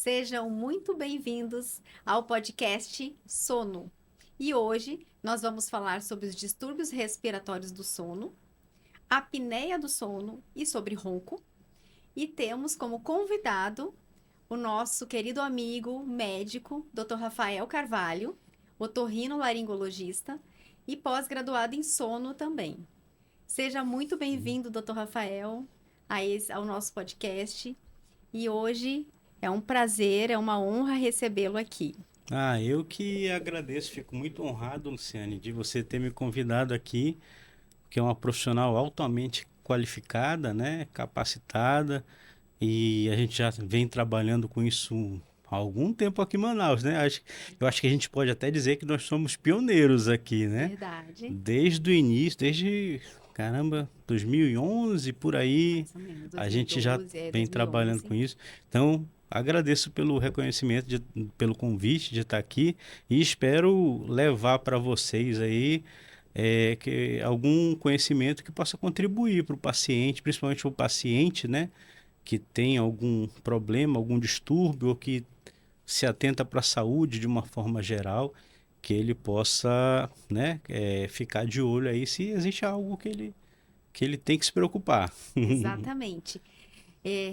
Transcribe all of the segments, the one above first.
Sejam muito bem-vindos ao podcast Sono. E hoje nós vamos falar sobre os distúrbios respiratórios do sono, a apneia do sono e sobre ronco. E temos como convidado o nosso querido amigo médico, Dr. Rafael Carvalho, otorrinolaringologista e pós-graduado em sono também. Seja muito bem-vindo, Dr. Rafael, ao nosso podcast. E hoje é um prazer, é uma honra recebê-lo aqui. Eu que agradeço, fico muito honrado, Luciane, de você ter me convidado aqui, que é uma profissional altamente qualificada, né, capacitada, e a gente já vem trabalhando com isso há algum tempo aqui em Manaus, né? Eu acho que a gente pode até dizer que nós somos pioneiros aqui, né? Verdade. Desde o início, caramba, 2011 por aí, Mais ou menos, a gente já 2012, vem trabalhando 2011. com isso. Então, agradeço pelo reconhecimento, pelo convite de estar aqui e espero levar para vocês aí algum conhecimento que possa contribuir para o paciente, principalmente o paciente, né, que tem algum problema, algum distúrbio ou que se atenta para a saúde de uma forma geral, que ele possa, né, ficar de olho aí se existe algo que ele tem que se preocupar. Exatamente.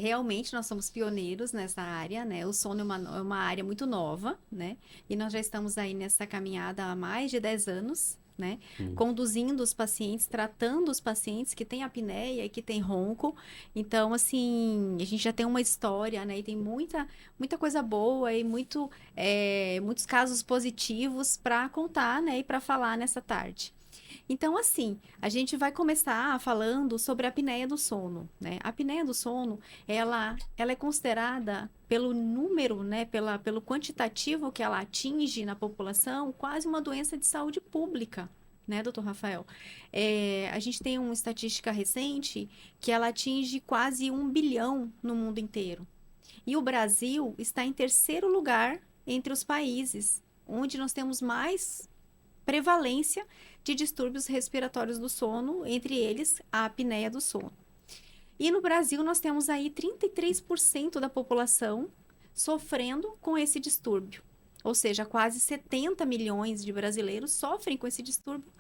Realmente nós somos pioneiros nessa área, né? O sono é uma área muito nova, né? E nós já estamos aí nessa caminhada há mais de 10 anos, né? Conduzindo os pacientes, tratando os pacientes que têm apneia e que têm ronco. Então, assim, a gente já tem uma história, né? E tem muita coisa boa e muitos casos positivos para contar, né? E para falar nessa tarde. Então, assim, a gente vai começar falando sobre a apneia do sono, né? A apneia do sono, ela é considerada pelo número, né, pelo quantitativo que ela atinge na população, quase uma doença de saúde pública, né, doutor Rafael? A gente tem uma estatística recente que ela atinge quase 1 bilhão no mundo inteiro. E o Brasil está em terceiro lugar entre os países onde nós temos mais prevalência de distúrbios respiratórios do sono, entre eles a apneia do sono. E no Brasil nós temos aí 33% da população sofrendo com esse distúrbio. Ou seja, quase 70 milhões de brasileiros sofrem com esse distúrbio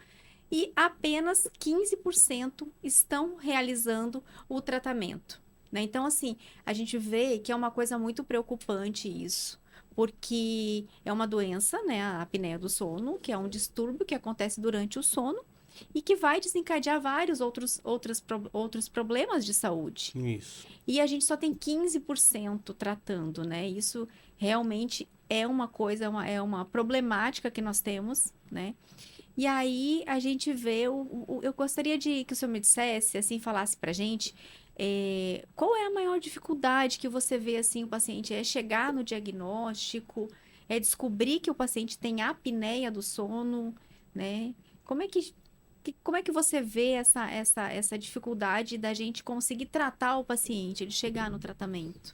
e apenas 15% estão realizando o tratamento, né? Então, assim, a gente vê que é uma coisa muito preocupante isso, porque é uma doença, né, a apneia do sono, que é um distúrbio que acontece durante o sono e que vai desencadear vários outros problemas de saúde. Isso. E a gente só tem 15% tratando, né? Isso realmente é uma coisa, é uma problemática que nós temos, né? E aí a gente vê, eu gostaria de que o senhor me dissesse, assim, falasse pra gente, qual é a maior dificuldade que você vê, assim, o paciente? É chegar no diagnóstico, é descobrir que o paciente tem apneia do sono, né? Como é como é que você vê essa dificuldade da gente conseguir tratar o paciente, ele chegar no tratamento?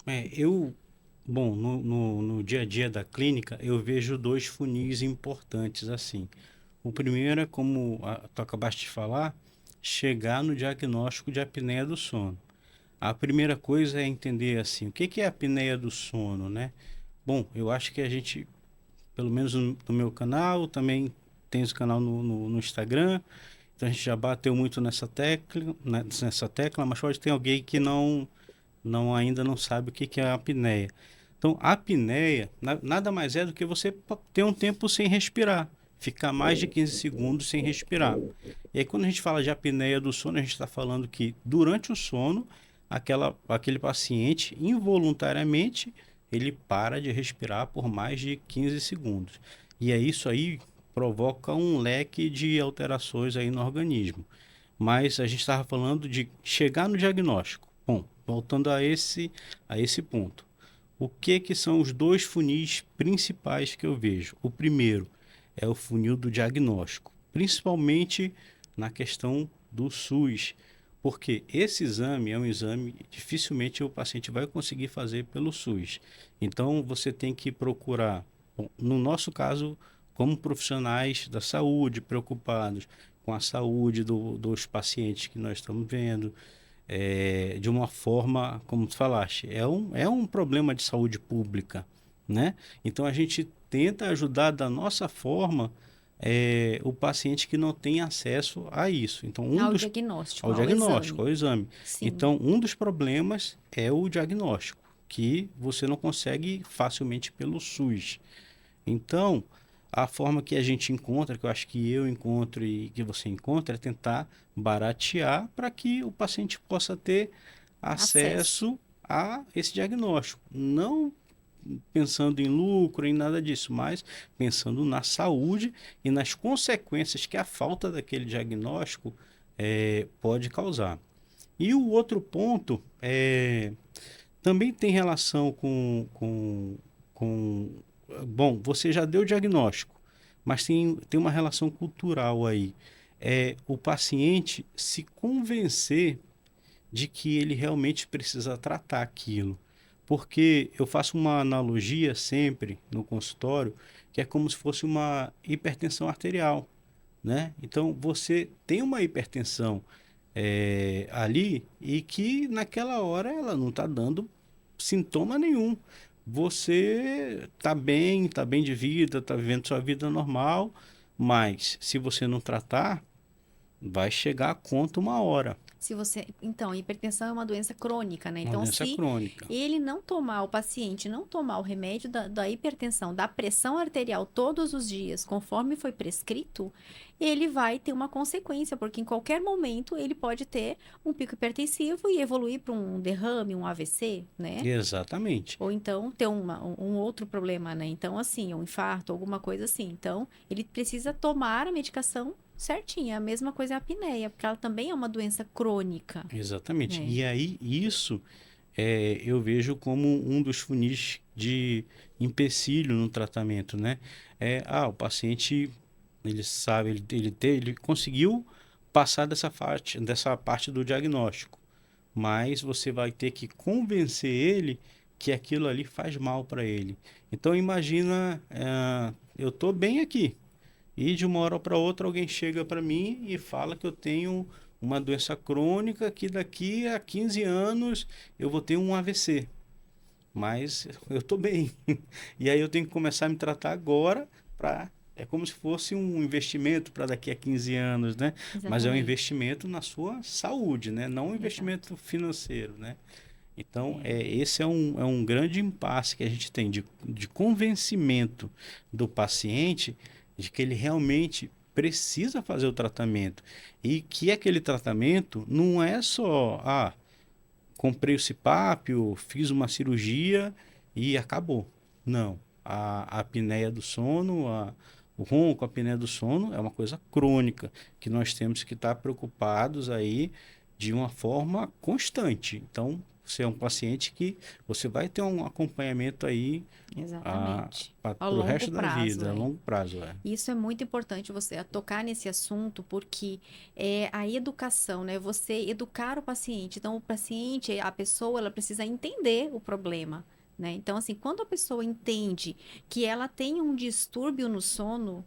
Bom, no dia a dia da clínica, eu vejo dois funis importantes assim. O primeiro é, como tu acabaste de falar, chegar no diagnóstico de apneia do sono. A primeira coisa é entender assim, o que é a apneia do sono, né? Bom, eu acho que a gente, pelo menos no meu canal, também tem esse canal no Instagram, então a gente já bateu muito nessa tecla, mas pode ter alguém que ainda não sabe o que é a apneia. Então, a apneia nada mais é do que você ter um tempo sem respirar, ficar mais de 15 segundos sem respirar. E aí, quando a gente fala de apneia do sono, a gente está falando que durante o sono, aquele paciente, involuntariamente, ele para de respirar por mais de 15 segundos. E é isso aí provoca um leque de alterações aí no organismo. Mas a gente estava falando de chegar no diagnóstico. Bom, voltando a esse ponto. O que são os dois funis principais que eu vejo? O primeiro é o funil do diagnóstico, principalmente na questão do SUS, porque esse exame é um exame que dificilmente o paciente vai conseguir fazer pelo SUS. Então você tem que procurar, bom, no nosso caso, como profissionais da saúde preocupados com a saúde dos pacientes que nós estamos vendo, de uma forma, como tu falaste, é um problema de saúde pública, né? Então a gente tenta ajudar da nossa forma o paciente que não tem acesso a isso. Então, Ao diagnóstico, ao ao diagnóstico, exame. ao exame. Sim. Então, um dos problemas é o diagnóstico, que você não consegue facilmente pelo SUS. Então, a forma que a gente encontra, que eu acho que eu encontro e que você encontra, é tentar baratear para que o paciente possa ter Acesso. acesso a esse diagnóstico. Não pensando em lucro, em nada disso, mas pensando na saúde e nas consequências que a falta daquele diagnóstico pode causar. E o outro ponto também tem relação com. Bom, você já deu o diagnóstico, mas tem uma relação cultural aí. É o paciente se convencer de que ele realmente precisa tratar aquilo. Porque eu faço uma analogia sempre no consultório, que é como se fosse uma hipertensão arterial, né? Então, você tem uma hipertensão ali e que naquela hora ela não está dando sintoma nenhum. Você está bem de vida, está vivendo sua vida normal, mas se você não tratar, vai chegar a conta uma hora. Se você, então, hipertensão é uma doença crônica, né? Uma Então, doença se crônica. ele não tomar, o paciente não tomar o remédio da hipertensão, da pressão arterial todos os dias, conforme foi prescrito, ele vai ter uma consequência, porque em qualquer momento ele pode ter um pico hipertensivo e evoluir para um derrame, um AVC, né? Exatamente. Ou então ter um outro problema, né? Então, assim, um infarto, alguma coisa assim. Então, ele precisa tomar a medicação certinha. A mesma coisa é a apneia, porque ela também é uma doença crônica, Exatamente. né? E aí, isso eu vejo como um dos funis de empecilho no tratamento, né? O paciente, ele sabe, ele conseguiu passar dessa parte do diagnóstico, mas você vai ter que convencer ele que aquilo ali faz mal para ele. Então, imagina, eu estou bem aqui, e de uma hora para outra alguém chega para mim e fala que eu tenho uma doença crônica que daqui a 15 anos eu vou ter um AVC. Mas eu estou bem. E aí eu tenho que começar a me tratar agora para é como se fosse um investimento para daqui a 15 anos, né? Mas é um Exatamente. investimento na sua saúde, né? Não um Exato. investimento financeiro, né? Então, É. esse é um grande impasse que a gente tem de convencimento do paciente de que ele realmente precisa fazer o tratamento e que aquele tratamento não é só, comprei o CPAP, fiz uma cirurgia e acabou. Não. A apneia do sono, o ronco, a apneia do sono é uma coisa crônica que nós temos que estar preocupados aí de uma forma constante. Então, você é um paciente que você vai ter um acompanhamento aí Exatamente. para A o longo resto da prazo, vida, a é. longo prazo. É. Isso é muito importante você tocar nesse assunto, porque é a educação, né? Você educar o paciente. Então, o paciente, a pessoa, ela precisa entender o problema, né? Então, assim, quando a pessoa entende que ela tem um distúrbio no sono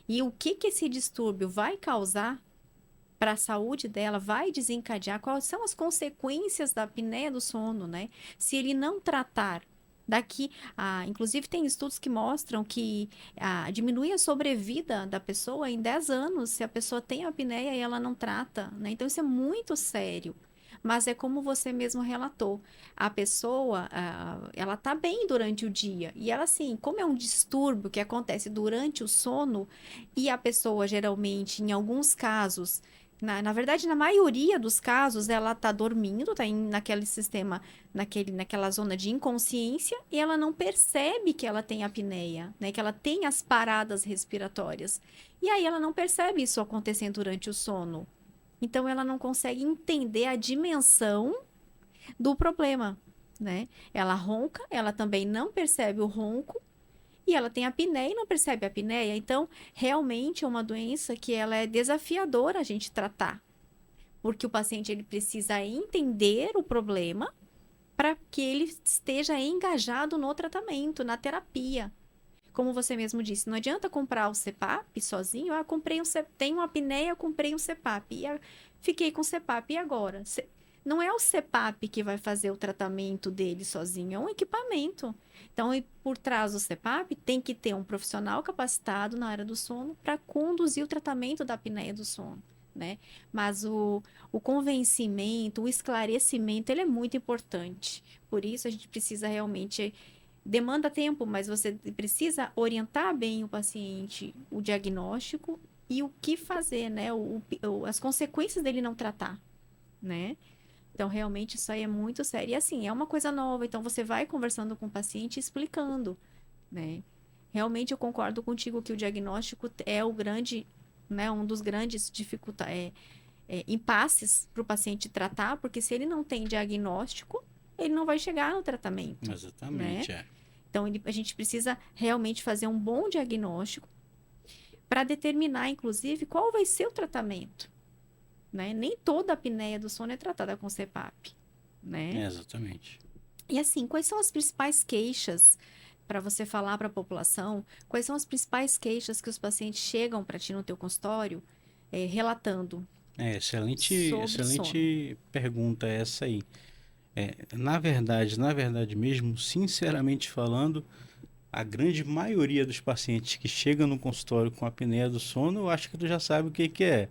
e o que que esse distúrbio vai causar para a saúde dela, vai desencadear, quais são as consequências da apneia do sono, né? Se ele não tratar daqui, inclusive tem estudos que mostram que diminui a sobrevida da pessoa em 10 anos se a pessoa tem apneia e ela não trata, né? Então isso é muito sério. Mas é como você mesmo relatou, a pessoa, ela tá bem durante o dia e ela assim, como é um distúrbio que acontece durante o sono e a pessoa geralmente, em alguns casos, na verdade, na maioria dos casos, ela tá dormindo, tá naquele sistema, naquela zona de inconsciência, e ela não percebe que ela tem apneia, né? Que ela tem as paradas respiratórias. E aí ela não percebe isso acontecendo durante o sono. Então ela não consegue entender a dimensão do problema, né? Ela ronca, ela também não percebe o ronco, e ela tem apneia e não percebe a apneia. Então, realmente é uma doença que ela é desafiadora a gente tratar, porque o paciente ele precisa entender o problema para que ele esteja engajado no tratamento, na terapia. Como você mesmo disse, não adianta comprar o CPAP sozinho. Comprei tenho uma apneia, comprei um CPAP. Fiquei com o CPAP. E agora? não é o CPAP que vai fazer o tratamento dele sozinho, é um equipamento. Então, e por trás do CPAP, tem que ter um profissional capacitado na área do sono para conduzir o tratamento da apneia do sono, né? Mas o convencimento, o esclarecimento, ele é muito importante. Por isso, a gente precisa realmente demanda tempo, mas você precisa orientar bem o paciente, o diagnóstico e o que fazer, né? As consequências dele não tratar, né? Então, realmente, isso aí é muito sério. E assim, é uma coisa nova, então você vai conversando com o paciente e explicando, né? Realmente, eu concordo contigo que o diagnóstico é o grande, né? Um dos grandes impasses para o paciente tratar, porque se ele não tem diagnóstico, ele não vai chegar no tratamento, né? Exatamente, é. Então, a gente precisa realmente fazer um bom diagnóstico para determinar, inclusive, qual vai ser o tratamento, né? Nem toda a apneia do sono é tratada com CPAP, né? Exatamente. E assim, quais são as principais queixas para você falar para a população? Quais são as principais queixas que os pacientes chegam para ti no teu consultório, relatando Excelente, sobre sono? excelente pergunta essa aí. Na verdade mesmo, sinceramente falando, a grande maioria dos pacientes que chegam no consultório com apneia do sono, eu acho que tu já sabe o que que é.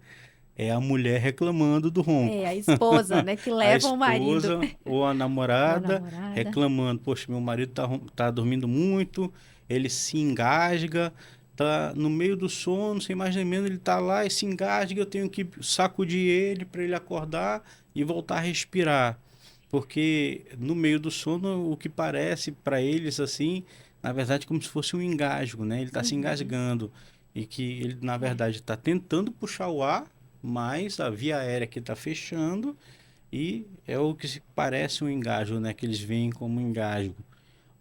É a mulher reclamando do ronco. É, a esposa, né, que A leva o marido. esposa ou a Ou a namorada namorada. reclamando, poxa, meu marido tá dormindo muito, ele se engasga, tá no meio do sono, sem mais nem menos, ele tá lá e se engasga, eu tenho que sacudir ele para ele acordar e voltar a respirar. Porque no meio do sono, o que parece para eles assim, na verdade, como se fosse um engasgo, né? Ele está se Uhum. engasgando e que ele, na É, verdade, está tentando puxar o ar, mas a via aérea que está fechando e é o que se parece um engasgo, né? Que eles veem como engasgo.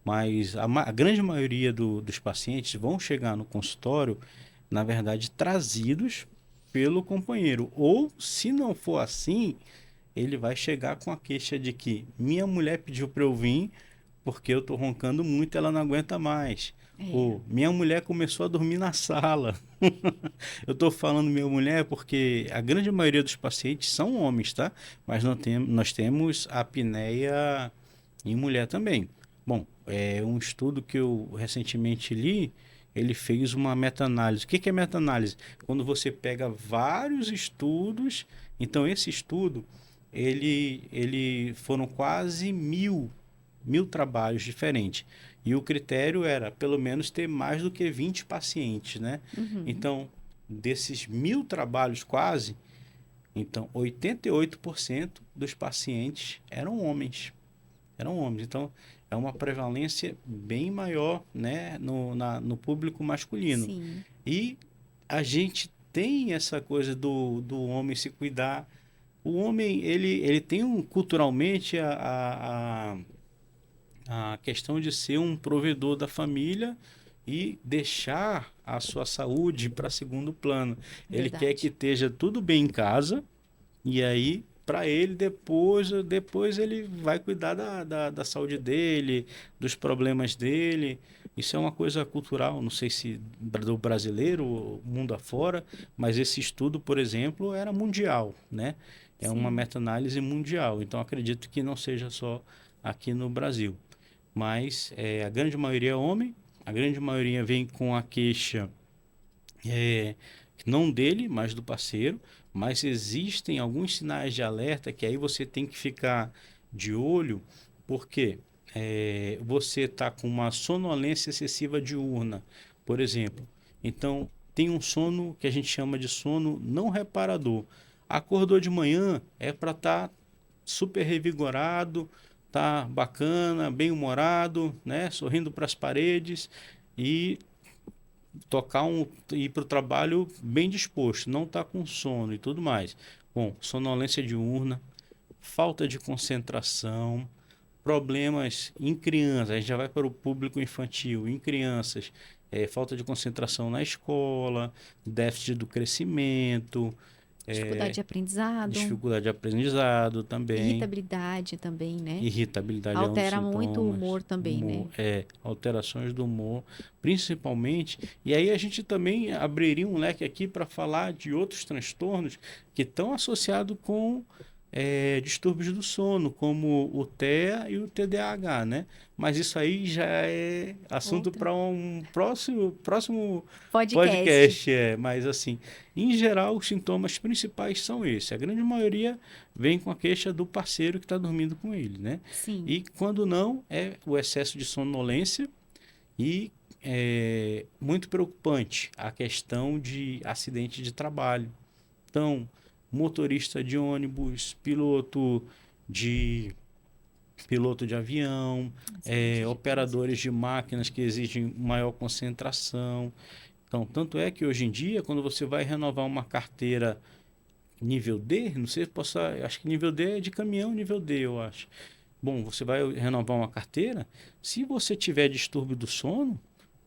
Mas a grande maioria dos pacientes vão chegar no consultório, na verdade, trazidos pelo companheiro. Ou, se não for assim, ele vai chegar com a queixa de que minha mulher pediu para eu vir porque eu tô roncando muito, ela não aguenta mais. é, Ou minha mulher começou a dormir na sala. Eu tô falando minha mulher porque a grande maioria dos pacientes são homens, tá? Mas nós temos a apneia em mulher também. Bom, é um estudo que eu recentemente li, ele fez uma meta-análise. O que que é meta-análise? Quando você pega vários estudos, então esse estudo, ele foram quase mil trabalhos diferentes. E o critério era, pelo menos, ter mais do que 20 pacientes, né? uhum, Então, desses 1000 trabalhos quase, então 88% dos pacientes eram homens. Eram homens. Então, é uma prevalência bem maior, né, no público masculino. sim, E a gente tem essa coisa do homem se cuidar. O homem, ele tem culturalmente a questão de ser um provedor da família e deixar a sua saúde para segundo plano. Ele quer que verdade. esteja tudo bem em casa e aí para ele depois ele vai cuidar da saúde dele, dos problemas dele. Isso é uma coisa cultural, não sei se do brasileiro, mundo afora, mas esse estudo, por exemplo, era mundial, né? É uma Sim, meta-análise mundial, então acredito que não seja só aqui no Brasil. Mas a grande maioria é homem, a grande maioria vem com a queixa é, não dele, mas do parceiro, mas existem alguns sinais de alerta que aí você tem que ficar de olho, porque você está com uma sonolência excessiva diurna, por exemplo. Então, tem um sono que a gente chama de sono não reparador. Acordou de manhã, é para estar super revigorado, tá bacana, bem humorado, né, sorrindo para as paredes e ir para o trabalho bem disposto, não tá com sono e tudo mais. Bom, sonolência diurna, falta de concentração, problemas em crianças, a gente já vai para o público infantil, em crianças, falta de concentração na escola, déficit do crescimento, dificuldade de aprendizado, dificuldade de aprendizado também. irritabilidade também, né? Irritabilidade é um dos Altera muito o sintomas, humor também, humor, né? alterações do humor, principalmente. E aí a gente também abriria um leque aqui para falar de outros transtornos que estão associados com distúrbios do sono, como o TEA e o TDAH, né? Mas isso aí já é assunto Outra. para um próximo Podcast. podcast. Mas assim, em geral, os sintomas principais são esses. A grande maioria vem com a queixa do parceiro que está dormindo com ele, né? Sim, E quando não, é o excesso de sonolência e muito preocupante a questão de acidente de trabalho. Então, motorista de ônibus, de piloto de avião, acidente de operadores trânsito. de máquinas que exigem maior concentração. Então, tanto é que hoje em dia, quando você vai renovar uma carteira nível D, não sei se posso, acho que nível D é de caminhão, nível D, eu acho. Bom, você vai renovar uma carteira, se você tiver distúrbio do sono,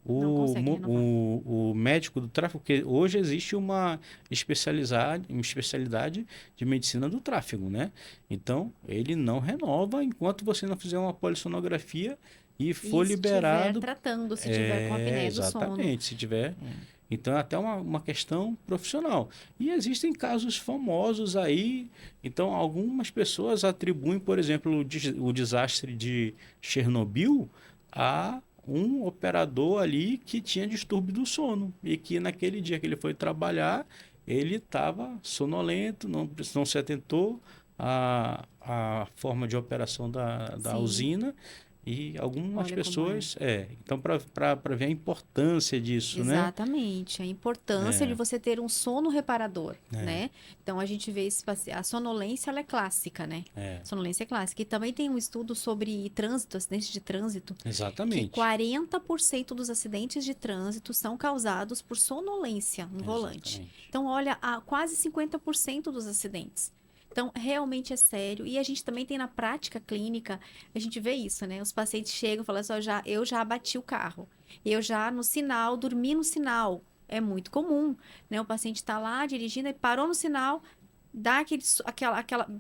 Não consegue renovar. o médico do tráfego, porque hoje existe uma especialidade de medicina do tráfego, né? Então, ele não renova enquanto você não fizer uma polissonografia e for E se estiver liberado. tratando, se tiver com apneia do sono. Exatamente, se tiver. É. Então, é até uma questão profissional. E existem casos famosos aí. Então, algumas pessoas atribuem, por exemplo, o desastre de Chernobyl a um operador ali que tinha distúrbio do sono. E que naquele dia que ele foi trabalhar, ele estava sonolento, não se atentou à forma de operação da Sim, usina. E algumas olha como é. pessoas. Então, para ver a importância disso, né? Exatamente, a importância de É, você ter um sono reparador, é, né? Então a gente vê a sonolência, ela é clássica, né? é, Sonolência é clássica. E também tem um estudo sobre trânsito, acidentes de trânsito, que exatamente. 40% dos acidentes de trânsito são causados por sonolência no volante. Exatamente. Então, olha, quase 50% dos acidentes. Então, realmente é sério. E a gente também tem na prática clínica, a gente vê isso, né? Os pacientes chegam e falam assim, eu já abati o carro. Eu já no sinal, dormi no sinal. É muito comum, né? O paciente está lá dirigindo e parou no sinal, dá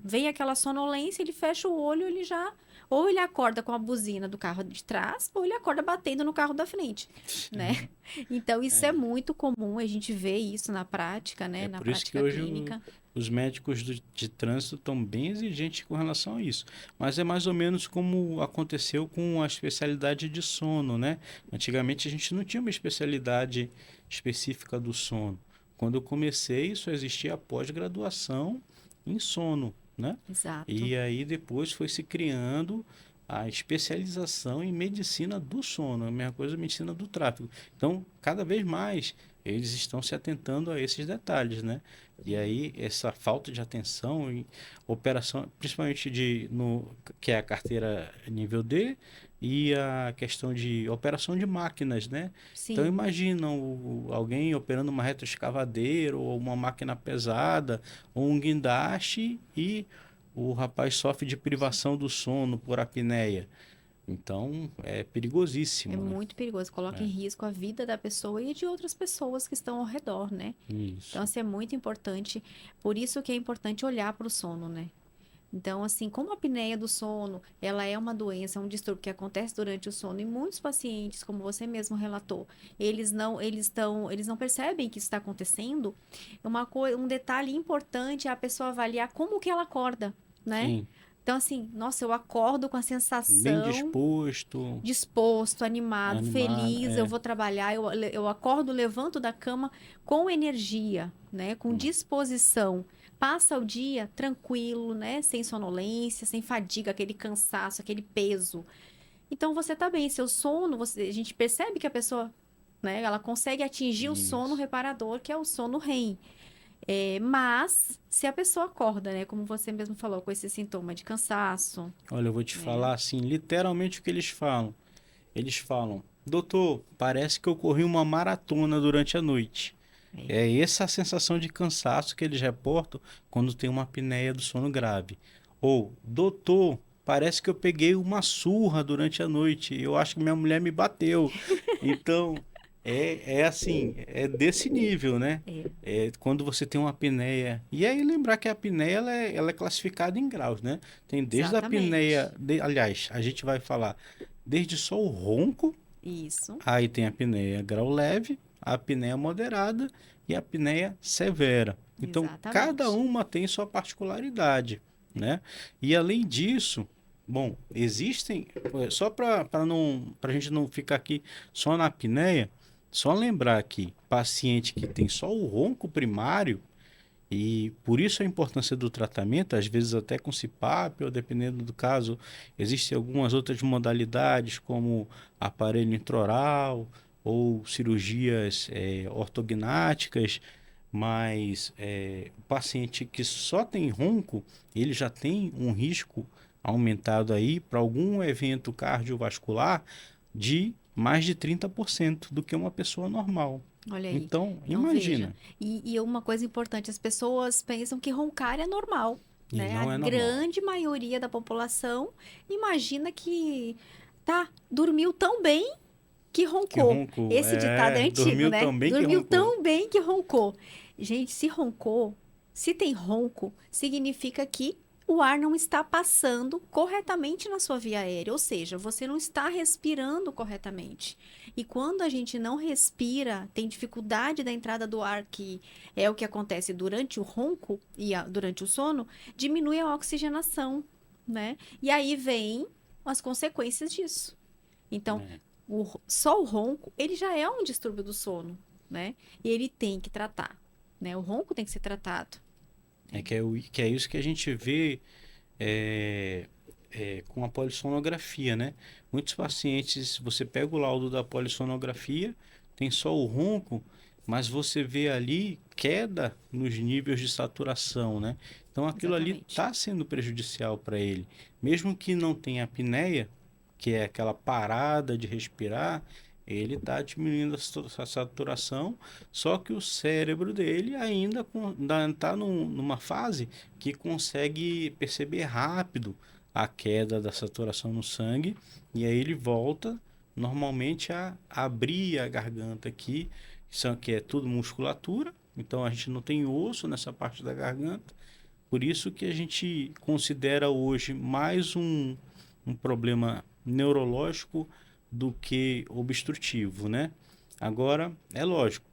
vem aquela sonolência, ele fecha o olho, ele já. Ou ele acorda com a buzina do carro de trás, ou ele acorda batendo no carro da frente, né? Então, isso é muito comum, a gente vê isso na prática, né? É Na por isso que prática hoje clínica. os médicos de trânsito estão bem exigentes com relação a isso. Mas é mais ou menos como aconteceu com a especialidade de sono, né? Antigamente a gente não tinha uma especialidade específica do sono. Quando eu comecei, só existia a pós-graduação em sono, né? Exato. E aí depois foi se criando a especialização em medicina do sono, a mesma coisa medicina do tráfego. Então, cada vez mais eles estão se atentando a esses detalhes, né? E aí essa falta de atenção em operação, principalmente que é a carteira nível D e a questão de operação de máquinas, né? Então Sim. imagina alguém operando uma retroescavadeira ou uma máquina pesada ou um guindaste e o rapaz sofre de privação do sono por apneia. Então é É perigosíssimo, né? muito perigoso, coloca em risco a vida da pessoa e de outras pessoas que estão ao redor, né? Então, Isso. assim, é muito importante. Por isso que é importante olhar para o sono, né? Então, assim, como a apneia do sono, ela é uma doença, um distúrbio que acontece durante o sono, e muitos pacientes, como você mesmo relatou, eles não percebem que isso está acontecendo. Um detalhe importante é a pessoa avaliar como que ela acorda, né? Sim. Então, assim, nossa, eu acordo com a Bem sensação disposto, disposto, animado, animado. feliz, eu vou trabalhar, eu acordo, levanto da cama com energia, né, com disposição. Passa o dia tranquilo, né, sem sonolência, sem fadiga, aquele cansaço, aquele peso. Então você tá bem, seu sono, a gente percebe que a pessoa, né, ela consegue atingir o sono Isso. reparador, que é o sono REM. Mas se a pessoa acorda, né, como você mesmo falou, com esse sintoma de cansaço, Olha, eu vou te né? falar assim, literalmente o que eles falam. Eles falam, doutor, parece que eu corri uma maratona durante a noite. É, É essa a sensação de cansaço que eles reportam quando tem uma apneia do sono grave. Ou, doutor, parece que eu peguei uma surra durante a noite. Eu acho que minha mulher me bateu. Então, é assim, é desse nível, né? é, É quando você tem uma apneia. E aí lembrar que a apneia ela é classificada em graus, né? Tem desde a apneia, exatamente. aliás, a gente vai falar desde só o ronco. Isso, Aí tem a apneia grau leve, a apneia moderada e a apneia severa. Então, cada exatamente. uma tem sua particularidade. né? E além disso, bom, existem, só para a gente não ficar aqui só na apneia, só lembrar que paciente que tem só o ronco primário, e por isso a importância do tratamento, às vezes até com CPAP, ou dependendo do caso, existem algumas outras modalidades, como aparelho intraoral ou cirurgias ortognáticas, mas o paciente que só tem ronco, ele já tem um risco aumentado aí para algum evento cardiovascular de mais de 30% do que uma pessoa normal. Olha aí. Então, Então, veja. imagina. E uma coisa importante, as pessoas pensam que roncar é normal, E né? A não é normal. grande maioria da população imagina que dormiu tão bem que Que roncou. ronco. Esse ditado é antigo, Dormiu né? tão bem que Dormiu roncou. tão bem que roncou. Gente, se roncou, se tem ronco, significa que o ar não está passando corretamente na sua via aérea, ou seja, você não está respirando corretamente. E quando a gente não respira, tem dificuldade da entrada do ar, que é o que acontece durante o ronco e durante o sono, diminui a oxigenação, né? E aí vem as consequências disso. Então, É, só o ronco, ele já é um distúrbio do sono, né? E ele tem que tratar, né? O ronco tem que ser tratado. que é isso que a gente vê é, com a polissonografia, né? Muitos pacientes, você pega o laudo da polissonografia, tem só o ronco, mas você vê ali queda nos níveis de saturação, né? Então aquilo ali Exatamente. está sendo prejudicial para ele. Mesmo que não tenha apneia, que é aquela parada de respirar, ele está diminuindo a saturação, só que o cérebro dele ainda está numa fase que consegue perceber rápido a queda da saturação no sangue e aí ele volta normalmente a abrir a garganta aqui, que é tudo musculatura, então a gente não tem osso nessa parte da garganta, por isso que a gente considera hoje mais um problema neurológico do que obstrutivo, né? Agora, é lógico,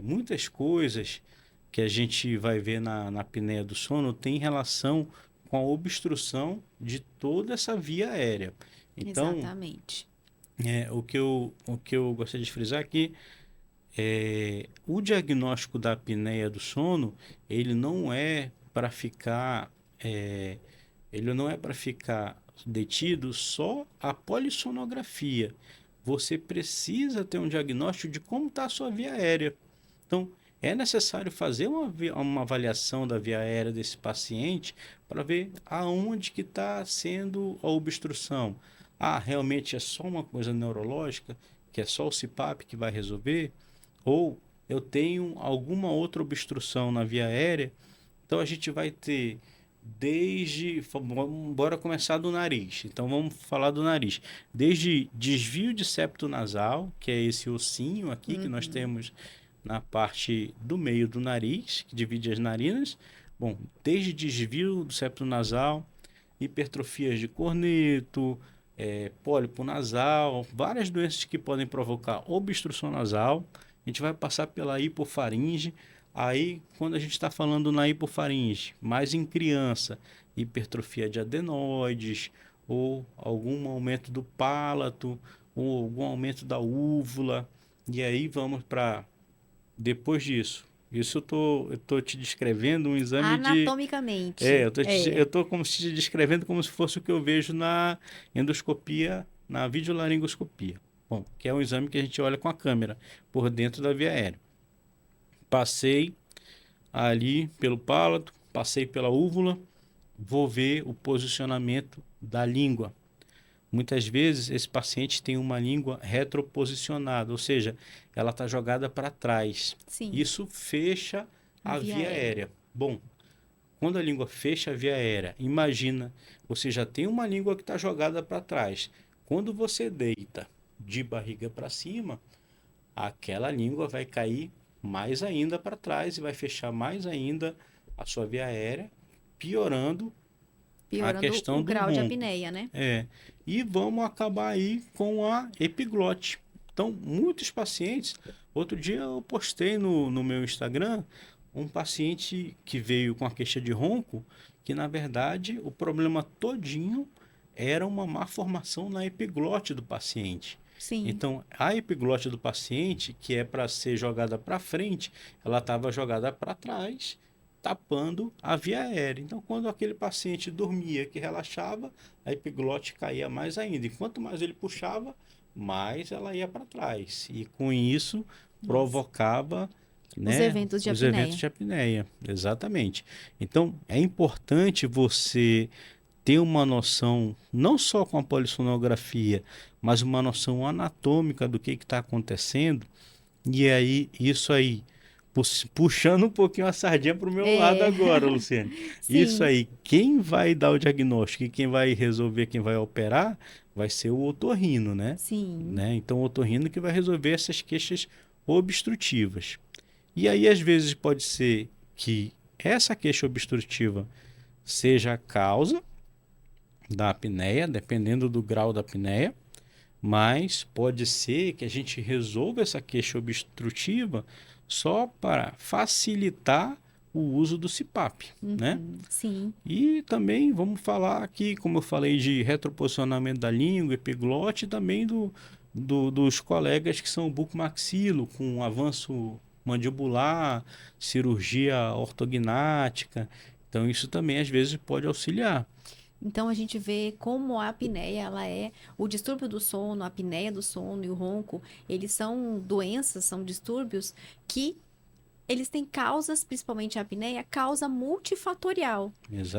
muitas coisas que a gente vai ver na apneia do sono tem relação com a obstrução de toda essa via aérea. Então, Exatamente. o que eu gostaria de frisar aqui o diagnóstico da apneia do sono, ele não é para ficar, é, ele não é para ficar detido só a polissonografia. Você precisa ter um diagnóstico de como está a sua via aérea. Então, é necessário fazer uma avaliação da via aérea desse paciente para ver aonde que está sendo a obstrução. Ah, realmente é só uma coisa neurológica, que é só o CPAP que vai resolver? Ou eu tenho alguma outra obstrução na via aérea? Então a gente vai ter bora começar do nariz. Então vamos falar do nariz. Desde desvio de septo nasal, que é esse ossinho aqui que nós Uhum. temos na parte do meio do nariz, que divide as narinas. Bom, desde desvio do septo nasal, hipertrofias de corneto, pólipo nasal, várias doenças que podem provocar obstrução nasal. A gente vai passar pela hipofaringe. Aí, quando a gente está falando na hipofaringe, mais em criança, hipertrofia de adenoides, ou algum aumento do palato, ou algum aumento da úvula. E aí vamos para depois disso. Isso eu tô te descrevendo um exame de. Anatomicamente. Eu tô como se te descrevendo como se fosse o que eu vejo na endoscopia, na videolaringoscopia. Bom, que é um exame que a gente olha com a câmera por dentro da via aérea. Passei ali pelo palato, passei pela úvula, vou ver o posicionamento da língua. Muitas vezes esse paciente tem uma língua retroposicionada, ou seja, ela está jogada para trás. Sim, Isso fecha a a via via aérea. aérea. Bom, quando a língua fecha a via aérea, imagina, você já tem uma língua que está jogada para trás. Quando você deita de barriga para cima, aquela língua vai cair mais ainda para trás e vai fechar mais ainda a sua via aérea, piorando a Piorando questão o do grau de ronco. apneia, né? E vamos acabar aí com a epiglote. Então, muitos pacientes. Outro dia eu postei no meu Instagram um paciente que veio com a queixa de ronco, que na verdade o problema todinho era uma má formação na epiglote do paciente. Sim. Então, a epiglote do paciente, que é para ser jogada para frente, ela estava jogada para trás, tapando a via aérea. Então, quando aquele paciente dormia, que relaxava, a epiglote caía mais ainda. E quanto mais ele puxava, mais ela ia para trás. E com isso, Nossa. provocava, Os né, eventos de os eventos apneia. de apneia. Exatamente. Então, é importante você ter uma noção, não só com a polissonografia, mas uma noção anatômica do que está acontecendo. E aí, isso aí, puxando um pouquinho a sardinha para o meu lado É. agora, Luciane. Isso Sim, aí, quem vai dar o diagnóstico e quem vai resolver, quem vai operar, vai ser o otorrino, né? sim. Então, o otorrino que vai resolver essas queixas obstrutivas. E aí, às vezes, pode ser que essa queixa obstrutiva seja a causa da apneia, dependendo do grau da apneia, mas pode ser que a gente resolva essa queixa obstrutiva só para facilitar o uso do CPAP, né? Uhum, sim. E também vamos falar aqui, como eu falei, de retroposicionamento da língua, epiglote, e também dos colegas que são bucomaxilo, com avanço mandibular, cirurgia ortognática. Então, isso também às vezes pode auxiliar. Então a gente vê como a apneia, ela é o distúrbio do sono, a apneia do sono e o ronco, eles são doenças, são distúrbios que eles têm causas, principalmente a apneia, causa multifatorial.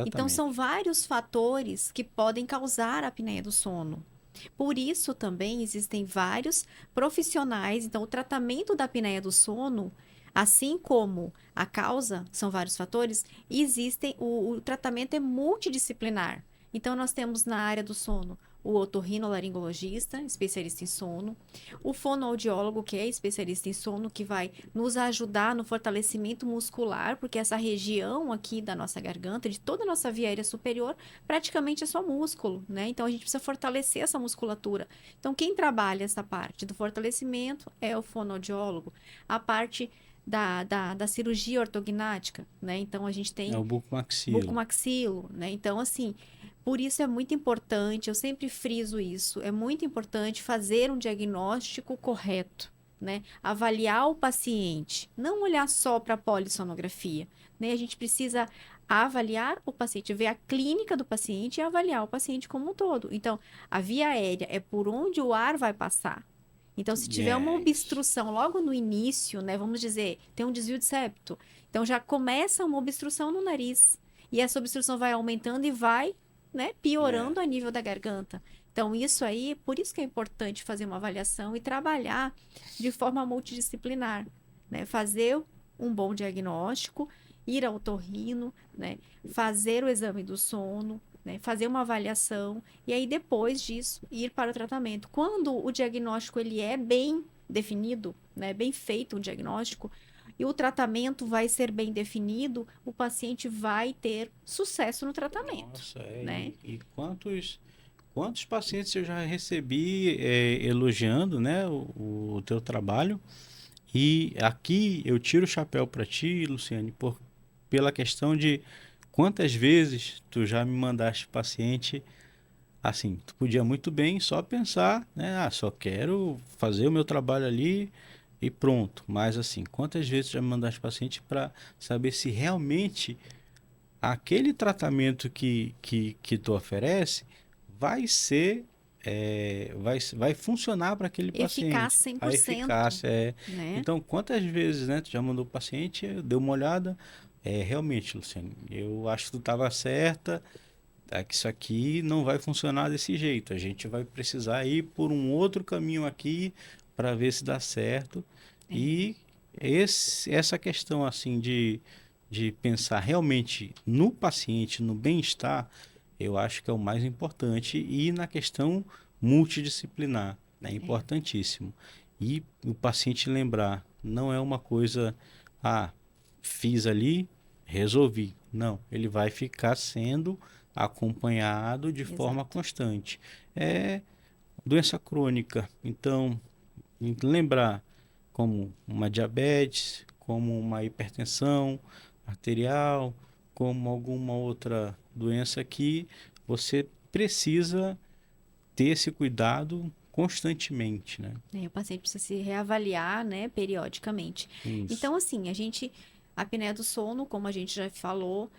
Então são Exatamente. vários fatores que podem causar a apneia do sono. Por isso também existem vários profissionais, então o tratamento da apneia do sono, assim como a causa, são vários fatores, existem, o tratamento é multidisciplinar. Então nós temos na área do sono o otorrinolaringologista, especialista em sono, o fonoaudiólogo, que é especialista em sono, que vai nos ajudar no fortalecimento muscular, porque essa região aqui da nossa garganta, de toda a nossa via aérea superior, praticamente é só músculo, né? Então a gente precisa fortalecer essa musculatura. Então, quem trabalha essa parte do fortalecimento é o fonoaudiólogo, a parte da cirurgia ortognática, né? Então a gente É tem o bucomaxilo. bucomaxilo, né? Então, assim, por isso é muito importante, eu sempre friso isso, é muito importante fazer um diagnóstico correto, né? Avaliar o paciente, não olhar só para a polissonografia, né? A gente precisa avaliar o paciente, ver a clínica do paciente e avaliar o paciente como um todo. Então, a via aérea é por onde o ar vai passar. Então, se tiver uma Yes. obstrução logo no início, né, vamos dizer, tem um desvio de septo, então já começa uma obstrução no nariz. E essa obstrução vai aumentando e vai, né, É. piorando a nível da garganta. Então, isso aí, por isso que é importante fazer uma avaliação e trabalhar de forma multidisciplinar, né? Fazer um bom diagnóstico, ir ao otorrino, né? Fazer o exame do sono, né? Fazer uma avaliação e aí depois disso ir para o tratamento. Quando o diagnóstico ele é bem definido, né? Bem feito o diagnóstico, e o tratamento vai ser bem definido, o paciente vai ter sucesso no tratamento, Nossa, né? e quantos pacientes eu já recebi elogiando, né, o teu trabalho. E aqui eu tiro o chapéu para ti, Luciane, pela questão de quantas vezes tu já me mandaste paciente assim, tu podia muito bem só pensar, né, só quero fazer o meu trabalho ali e pronto. Mas assim, quantas vezes tu já me mandaste paciente para saber se realmente aquele tratamento que tu oferece vai ser, vai funcionar para aquele Eficaz paciente. A 100%, eficácia é. né? Então, quantas vezes, né, tu já mandou o paciente, deu uma olhada, realmente, Luciano, eu acho que tu estava certa, que isso aqui não vai funcionar desse jeito. A gente vai precisar ir por um outro caminho aqui para ver se dá certo. É, E essa questão assim de pensar realmente no paciente, no bem-estar, eu acho que é o mais importante. E na questão multidisciplinar, é é, importantíssimo. E o paciente lembrar, não é uma coisa, fiz ali, resolvi. Não, ele vai ficar sendo acompanhado de forma exato. constante. É doença crônica, então lembrar como uma diabetes, como uma hipertensão arterial, como alguma outra doença que você precisa ter esse cuidado constantemente, né? O paciente precisa se reavaliar, né, periodicamente. Isso. Então, assim, a apneia do sono, como a gente já falou,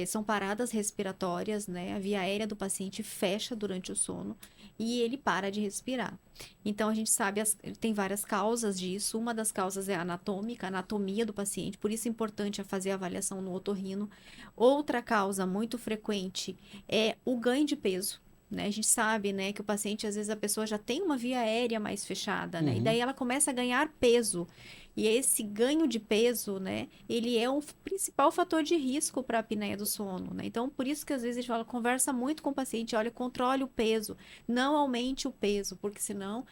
são paradas respiratórias, né? A via aérea do paciente fecha durante o sono e ele para de respirar. Então, a gente sabe, tem várias causas disso. Uma das causas é anatômica, a anatomia do paciente, por isso é importante fazer a avaliação no otorrino. Outra causa muito frequente é o ganho de peso. Né? A gente sabe, né, que o paciente, às vezes, a pessoa já tem uma via aérea mais fechada, né? E Uhum. daí ela começa a ganhar peso. E esse ganho de peso, né, ele é o principal fator de risco para a apneia do sono, né? Então, por isso que às vezes a gente fala, conversa muito com o paciente, olha, controle o peso, não aumente o peso, porque senão,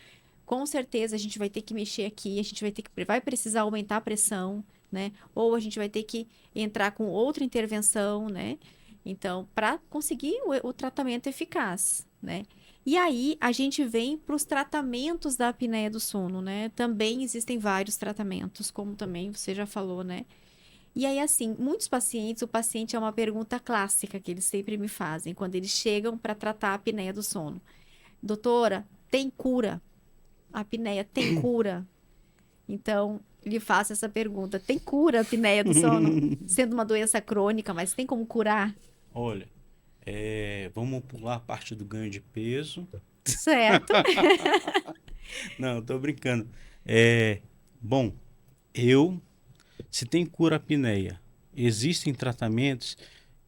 com certeza, a gente vai ter que mexer aqui, a gente vai precisar aumentar a pressão, né? Ou a gente vai ter que entrar com outra intervenção, né? Então, para conseguir o tratamento eficaz, né? E aí, a gente vem para os tratamentos da apneia do sono, né? Também existem vários tratamentos, como também você já falou, né? E aí, assim, muitos pacientes, o paciente é uma pergunta clássica que eles sempre me fazem quando eles chegam para tratar a apneia do sono. Doutora, tem cura? A apneia tem cura? Então, lhe faço essa pergunta: tem cura a apneia do sono? Sendo uma doença crônica, mas tem como curar? Olha, vamos pular a parte do ganho de peso. Certo? Não, tô brincando. É, bom, eu, se tem cura à apneia, existem tratamentos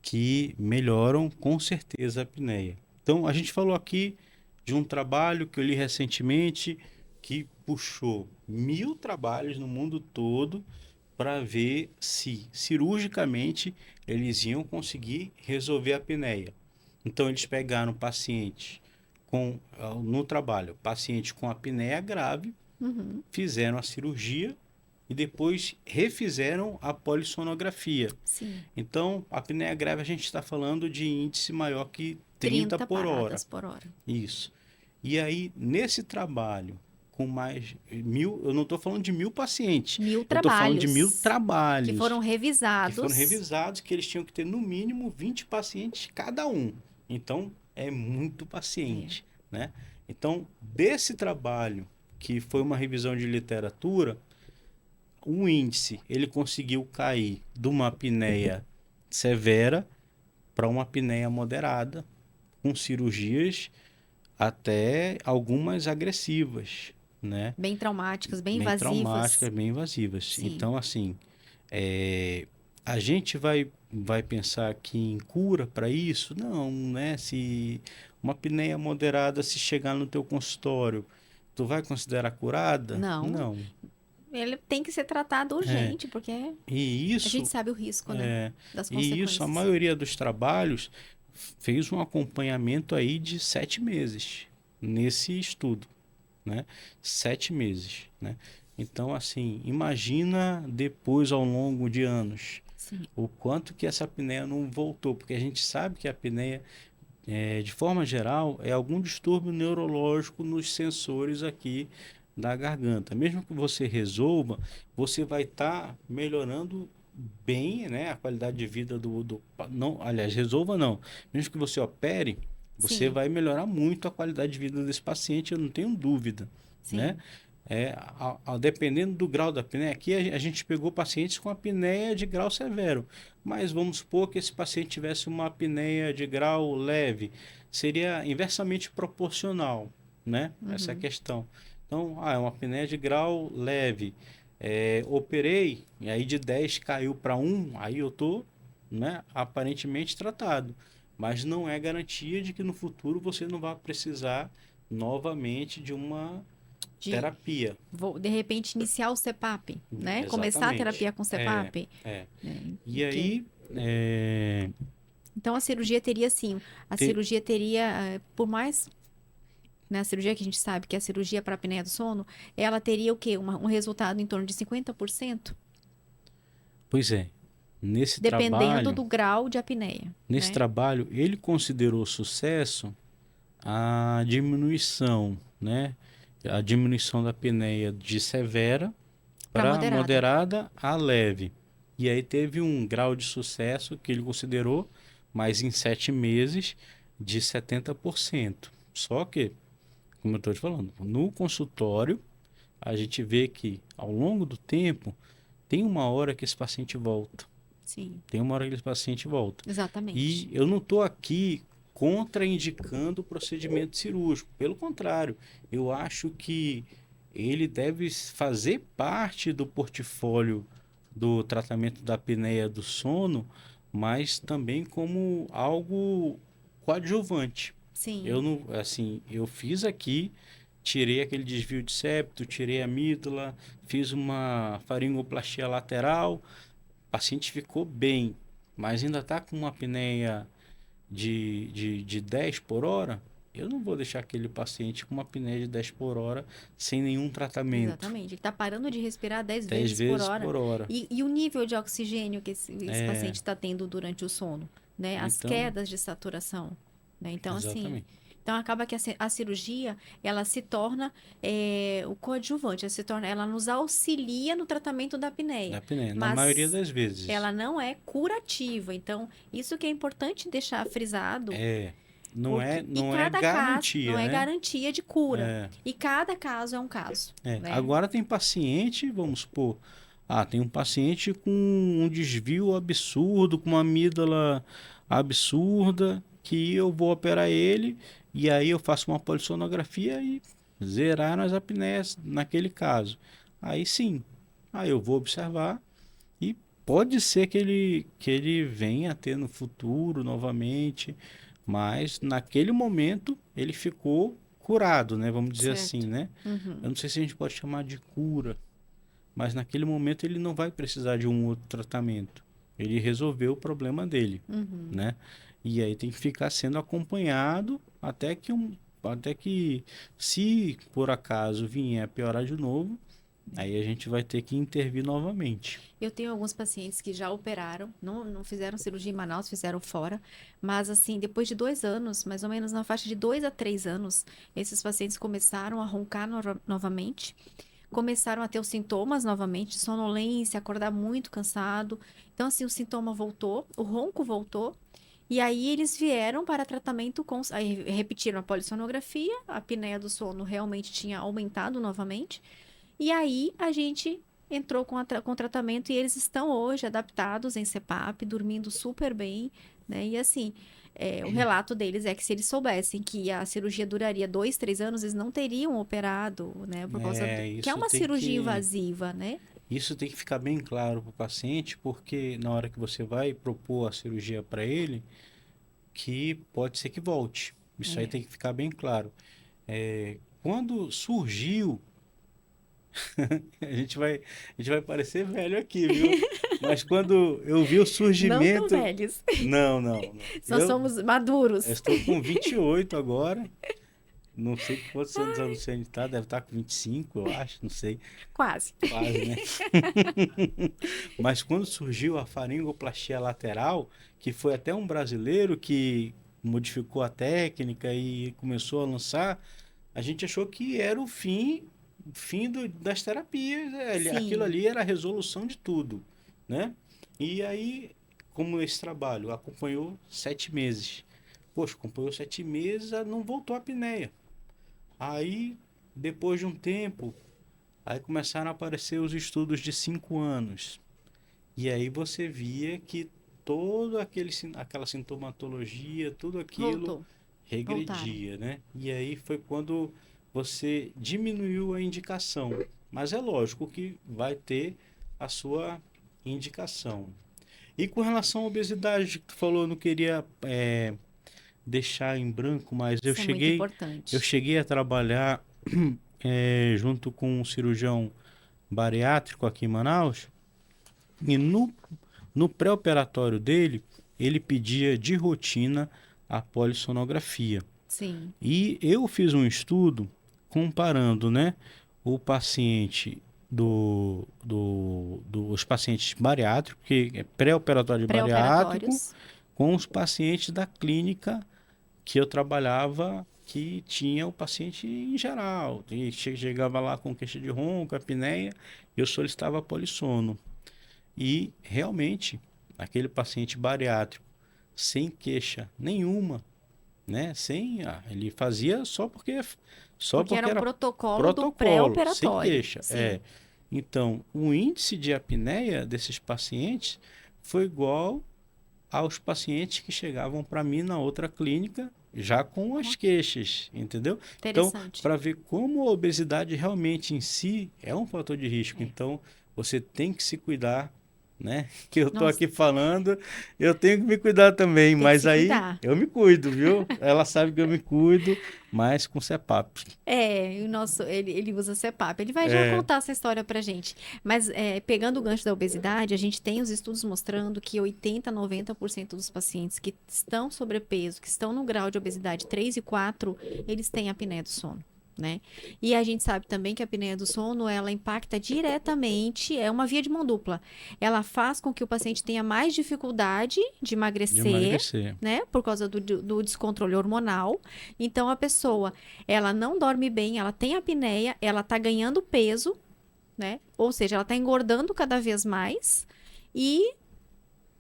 que melhoram com certeza a apneia. Então, a gente falou aqui de um trabalho que eu li recentemente que puxou 1.000 trabalhos no mundo todo para ver se cirurgicamente eles iam conseguir resolver a apneia. Então, eles pegaram pacientes no trabalho, pacientes com apneia grave, Uhum, fizeram a cirurgia e depois refizeram a polissonografia. sim. Então, a apneia grave a gente está falando de índice maior que 30 30 por hora. paradas por hora. Isso. E aí, nesse trabalho, com mais 1.000, eu não estou falando de 1.000 pacientes, 1000 eu estou falando de 1.000 trabalhos que foram trabalhos que foram revisados. revisados, que eles tinham que ter no mínimo 20 pacientes cada um. Então, é muito É. paciente, né? Então, desse trabalho, que foi uma revisão de literatura, o índice, ele conseguiu cair de uma apneia severa para uma apneia moderada, com cirurgias até algumas agressivas, né? Bem traumáticas, bem Bem invasivas. traumáticas, bem invasivas. Sim. Então, assim, a gente vai pensar que em cura para isso? Não, né? Se uma apneia moderada, se chegar no teu consultório, tu vai considerar curada? Não, Não. ele tem que ser tratado É, urgente, porque e a gente isso sabe o risco, né? É, Das e isso, a consequências. maioria dos trabalhos fez um acompanhamento aí de 7 meses nesse estudo, né? 7 meses, né? Então, assim, imagina depois, ao longo de anos, Sim. o quanto que essa apneia não voltou, porque a gente sabe que a apneia, de forma geral, é algum distúrbio neurológico nos sensores aqui da garganta. Mesmo que você resolva, você vai estar melhorando bem, né, a qualidade de vida não, aliás, resolva não. Mesmo que você opere, você Sim. vai melhorar muito a qualidade de vida desse paciente, eu não tenho dúvida, né? Sim. Dependendo do grau da apneia, aqui a gente pegou pacientes com apneia de grau severo, mas vamos supor que esse paciente tivesse uma apneia de grau leve, seria inversamente proporcional, né? Essa é a Uhum. questão. Então, é uma apneia de grau leve. Operei, e aí de 10 caiu para 1, aí eu tô, né, aparentemente tratado. Mas não é garantia de que no futuro você não vai precisar novamente de uma De, terapia. de repente, iniciar o CPAP, né? Começar a Exatamente. terapia com É, CPAP. é. Né? E aí, Então, a cirurgia teria, sim, a te- cirurgia teria, por mais, né, a cirurgia que a gente sabe que é a cirurgia para a apneia do sono, ela teria o quê? Um resultado em torno de 50%, pois é, nesse dependendo trabalho, do grau de apneia, nesse né? trabalho, ele considerou sucesso a diminuição, né? A diminuição da apneia de severa Para para moderada. moderada a leve. E aí teve um grau de sucesso que ele considerou, mas em 7 meses, de 70%. Só que, como eu estou te falando, no consultório, a gente vê que ao longo do tempo, tem uma hora que esse paciente volta. Sim, Tem uma hora que esse paciente volta. E exatamente. eu não estou aqui contraindicando o procedimento cirúrgico. Pelo contrário, eu acho que ele deve fazer parte do portfólio do tratamento da apneia do sono, mas também como algo coadjuvante. Eu Sim, não, assim, eu fiz aqui, tirei aquele desvio de septo, tirei a amígdala, fiz uma faringoplastia lateral, o paciente ficou bem, mas ainda está com uma apneia de 10 por hora. Eu não vou deixar aquele paciente com uma apneia de 10 por hora sem nenhum tratamento. exatamente. Ele está parando de respirar 10 dez vezes por vezes hora. por hora. E o nível de oxigênio que esse É, paciente está tendo durante o sono, né? As então, quedas de saturação, né? Então, assim, exatamente. então acaba que a cirurgia, ela se torna o coadjuvante, ela nos auxilia no tratamento da Da apneia, apneia, na maioria mas das vezes. ela não é curativa. Então, isso que é importante deixar frisado. É, Porque, e não é cada caso não garantia, é né? garantia de cura. É, E cada caso é um caso, é. né? Agora tem paciente, vamos supor, tem um paciente com um desvio absurdo, com uma amígdala absurda, que eu vou operar ele e aí eu faço uma polissonografia e zerar as apneias naquele caso. Aí sim, aí eu vou observar e pode ser que ele venha a ter no futuro novamente, mas naquele momento ele ficou curado, né? Vamos dizer assim, Certo. né? Eu Uhum, não sei se a gente pode chamar de cura, mas naquele momento ele não vai precisar de um outro tratamento. Ele resolveu o problema dele, uhum. né? E aí tem que ficar sendo acompanhado até que se por acaso vier a piorar de novo, aí a gente vai ter que intervir novamente. Eu tenho alguns pacientes que já operaram, não fizeram cirurgia em Manaus, fizeram fora, mas assim, depois de 2 anos, mais ou menos na faixa de 2 a 3 anos, esses pacientes começaram a roncar novamente, começaram a ter os sintomas novamente, sonolência, acordar muito cansado. Então, assim, o sintoma voltou, o ronco voltou. E aí eles vieram para tratamento com. Aí repetiram a polissonografia, a apneia do sono realmente tinha aumentado novamente. E aí a gente entrou com tratamento e eles estão hoje adaptados em CPAP, dormindo super bem, né? E assim, o relato deles é que se eles soubessem que a cirurgia duraria 2, 3 anos, eles não teriam operado, né? Por causa É, que é uma cirurgia invasiva, né? isso tem que ficar bem claro para o paciente, porque na hora que você vai propor a cirurgia para ele, que pode ser que volte. Isso aí É. tem que ficar bem claro. Quando surgiu, a gente vai parecer velho aqui, viu? Mas quando eu vi o Não tão surgimento, velhos. não, não, não. Nós somos maduros. Eu estou com 28 agora. Não sei quantos anos você está, deve estar com 25, eu acho, não sei. Quase. Quase, né? Mas quando surgiu a faringoplastia lateral, que foi até um brasileiro que modificou a técnica e começou a lançar, a gente achou que era o fim das terapias. Aquilo Sim. ali era a resolução de tudo, né? E aí, como esse trabalho acompanhou 7 meses. Poxa, acompanhou 7 meses, não voltou a apneia. Aí, depois de um tempo, aí começaram a aparecer os estudos de 5 anos. E aí você via que aquela sintomatologia, tudo aquilo Voltou. Voltaram. regredia, né? E aí foi quando você diminuiu a indicação. Mas é lógico que vai ter a sua indicação. E com relação à obesidade que tu falou, eu não queria deixar em branco, mas Isso é muito eu importante. cheguei a trabalhar junto com um cirurgião bariátrico aqui em Manaus, e no pré-operatório dele, ele pedia de rotina a polissonografia. Sim. E eu fiz um estudo comparando, né, o paciente os pacientes bariátricos, que é pré-operatório de bariátrico, Pré-operatórios. com os pacientes da clínica que eu trabalhava, que tinha o paciente em geral. E chegava lá com queixa de ronco, apneia, eu solicitava polissono. E realmente, aquele paciente bariátrico, sem queixa nenhuma, né? Ele fazia só Porque porque era um era protocolo do protocolo, sem pré-operatório. queixa. Sim. Então, o índice de apneia desses pacientes foi igual aos pacientes que chegavam para mim na outra clínica já com as queixas, entendeu? Então, Interessante. para ver como a obesidade realmente em si é um fator de risco. É. Então, você tem que se cuidar, né? Que eu tô Nossa, aqui falando, eu tenho que me cuidar também, tem que mas se aí cuidar. eu me cuido, viu? Ela sabe que eu me cuido, mas com CPAP. É, ele usa CPAP. Ele vai já É, contar essa história pra gente. Mas pegando o gancho da obesidade, a gente tem os estudos mostrando que 80, 90% dos pacientes que estão sobrepeso, que estão no grau de obesidade 3 e 4, eles têm apneia do sono. Né? E a gente sabe também que a apneia do sono, ela impacta diretamente, é uma via de mão dupla. Ela faz com que o paciente tenha mais dificuldade de de emagrecer, emagrecer. né? Por causa do descontrole hormonal. Então, a pessoa, ela não dorme bem, ela tem apneia, ela tá ganhando peso, né? Ou seja, ela tá engordando cada vez mais. E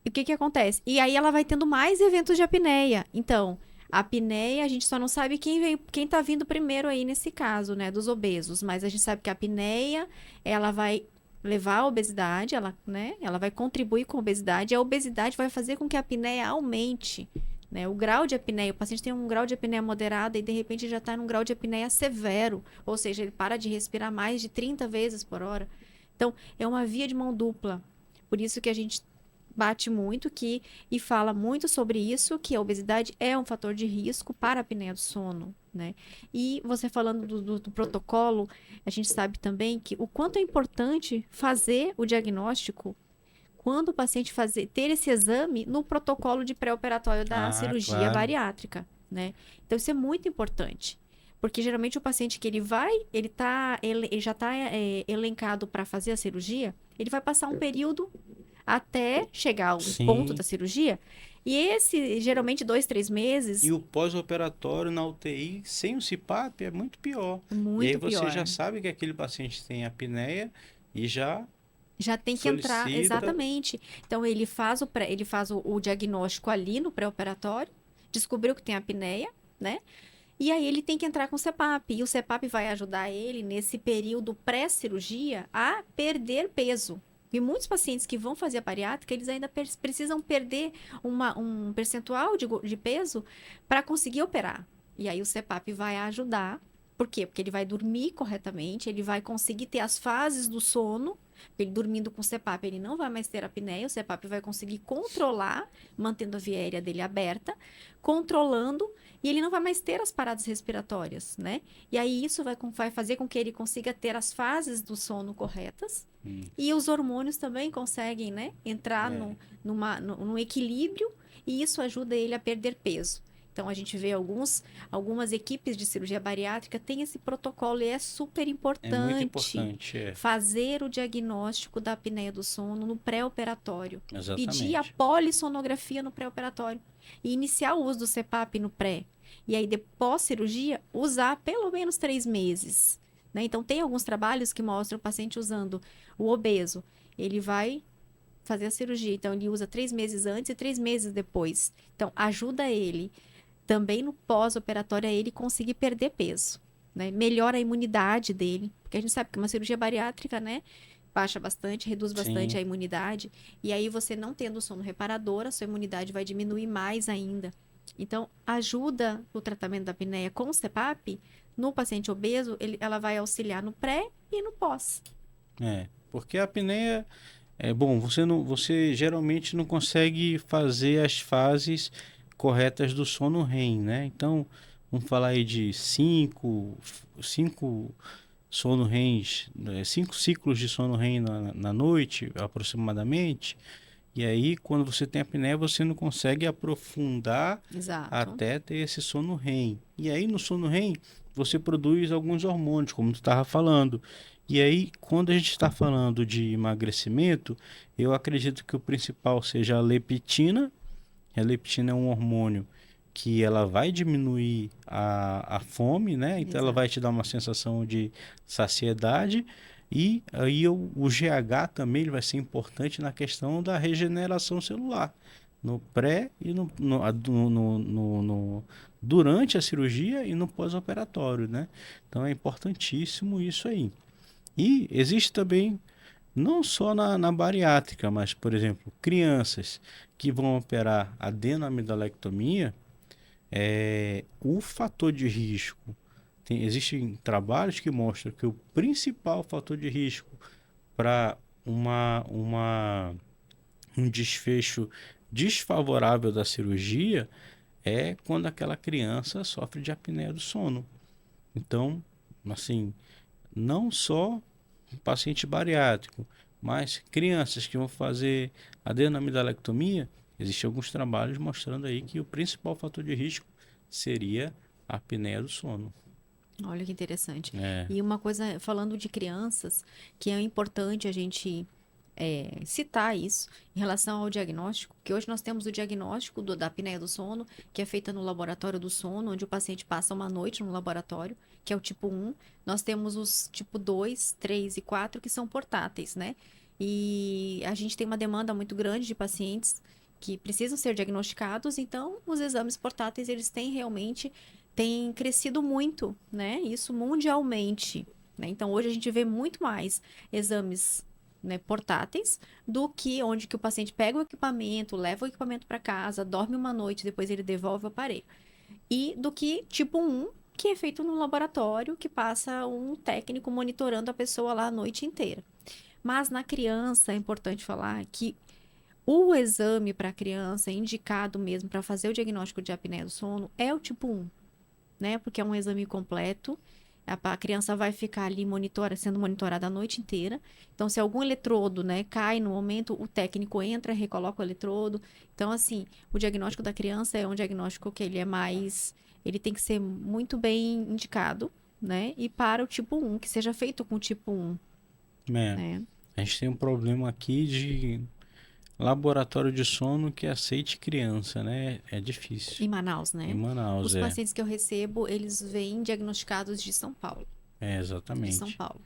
o que que acontece? E aí ela vai tendo mais eventos de apneia. Então, a apneia, a gente só não sabe quem tá vindo primeiro aí nesse caso, né, dos obesos, mas a gente sabe que a apneia, ela vai levar à obesidade, ela, né, ela vai contribuir com a obesidade, e a obesidade vai fazer com que a apneia aumente, né? O grau de apneia, o paciente tem um grau de apneia moderada e de repente já está num grau de apneia severo, ou seja, ele para de respirar mais de 30 vezes por hora. Então, é uma via de mão dupla. Por isso que a gente bate muito e fala muito sobre isso, que a obesidade é um fator de risco para a apneia do sono, né? E você falando do protocolo, a gente sabe também que o quanto é importante fazer o diagnóstico quando o paciente ter esse exame no protocolo de pré-operatório da Ah, cirurgia claro. bariátrica, né? Então isso é muito importante. Porque geralmente o paciente que ele já está elencado para fazer a cirurgia, ele vai passar um período até chegar ao ponto Sim. da cirurgia. E esse, geralmente, 2, 3 meses, E o pós-operatório na UTI sem o CPAP é muito pior. é E aí muito você pior. já sabe que aquele paciente tem apneia e já Já tem que entrar, solicita. exatamente. Então, ele faz o diagnóstico ali no pré-operatório, descobriu que tem apneia, né? E aí ele tem que entrar com o CPAP. E o CPAP vai ajudar ele, nesse período pré-cirurgia, a perder peso. E muitos pacientes que vão fazer a bariátrica, eles ainda precisam perder um percentual de peso para conseguir operar. E aí o CPAP vai ajudar. Por quê? Porque ele vai dormir corretamente, ele vai conseguir ter as fases do sono. Ele dormindo com o CPAP, ele não vai mais ter apneia, o CPAP vai conseguir controlar, mantendo a via aérea dele aberta, controlando, e ele não vai mais ter as paradas respiratórias, né? E aí isso vai fazer com que ele consiga ter as fases do sono corretas. Hum, E os hormônios também conseguem, né, entrar é, num equilíbrio e isso ajuda ele a perder peso. Então, a gente vê algumas equipes de cirurgia bariátrica têm esse protocolo e é super é muito importante importante, é. fazer o diagnóstico da apneia do sono no pré-operatório. Pedir a Exatamente. polissonografia no pré-operatório e iniciar o uso do CPAP no pré. E aí, depois cirurgia, usar pelo menos 3 meses. Né? Então, tem alguns trabalhos que mostram o paciente usando o obeso. Ele vai fazer a cirurgia, então ele usa 3 meses antes e 3 meses depois. Então, ajuda ele também no pós-operatório a ele conseguir perder peso, né? Melhora a imunidade dele, porque a gente sabe que uma cirurgia bariátrica, né? Baixa bastante, reduz bastante Sim. a imunidade, e aí você não tendo sono reparador, a sua imunidade vai diminuir mais ainda. Então, ajuda o tratamento da apneia com o CPAP, no paciente obeso, ela vai auxiliar no pré e no pós. Porque a apneia é bom, você geralmente não consegue fazer as fases corretas do sono REM, né? Então, vamos falar aí de cinco sono REMs, 5 ciclos de sono REM na noite, aproximadamente. E aí, quando você tem apneia, você não consegue aprofundar Exato. até ter esse sono REM. E aí, no sono REM, você produz alguns hormônios, como tu estava falando. E aí, quando a gente está falando de emagrecimento, eu acredito que o principal seja a leptina. A leptina é um hormônio que ela vai diminuir a fome, né? Então ela Exato. vai te dar uma sensação de saciedade e aí o GH também ele vai ser importante na questão da regeneração celular, no pré e durante a cirurgia e no pós-operatório, né? Então é importantíssimo isso aí. E existe também não só na bariátrica, mas, por exemplo, crianças que vão operar adenoamidalectomia, o fator de risco. Existem trabalhos que mostram que o principal fator de risco para um desfecho desfavorável da cirurgia é quando aquela criança sofre de apneia do sono. Então, assim, não só paciente bariátrico, mas crianças que vão fazer adenoamidalectomia, existem alguns trabalhos mostrando aí que o principal fator de risco seria a apneia do sono. Olha que interessante. É, E uma coisa, falando de crianças, que é importante a gente citar isso em relação ao diagnóstico, que hoje nós temos o diagnóstico da apneia do sono, que é feita no laboratório do sono, onde o paciente passa uma noite no laboratório, que é o tipo 1. Nós temos os tipo 2, 3 e 4, que são portáteis, né? E a gente tem uma demanda muito grande de pacientes que precisam ser diagnosticados, então os exames portáteis, eles têm realmente têm crescido muito, né? Isso mundialmente, né? Então hoje a gente vê muito mais exames, né, portáteis do que onde que o paciente pega o equipamento, leva o equipamento para casa, dorme uma noite, depois ele devolve o aparelho. E do que tipo 1, que é feito no laboratório, que passa um técnico monitorando a pessoa lá a noite inteira. Mas na criança é importante falar que o exame para a criança indicado mesmo para fazer o diagnóstico de apneia do sono é o tipo 1, né? Porque é um exame completo. A criança vai ficar ali sendo monitorada a noite inteira. Então, se algum eletrodo, né, cai no momento, o técnico entra, recoloca o eletrodo. Então, assim, o diagnóstico da criança é um diagnóstico que ele é mais, ele tem que ser muito bem indicado, né? E para o tipo 1, que seja feito com o tipo 1, é. né? A gente tem um problema aqui de laboratório de sono que aceite criança, né? É difícil. Em Manaus, Em né? Manaus, Os é. pacientes que eu recebo, eles vêm diagnosticados de São Paulo, É, de São exatamente. Paulo.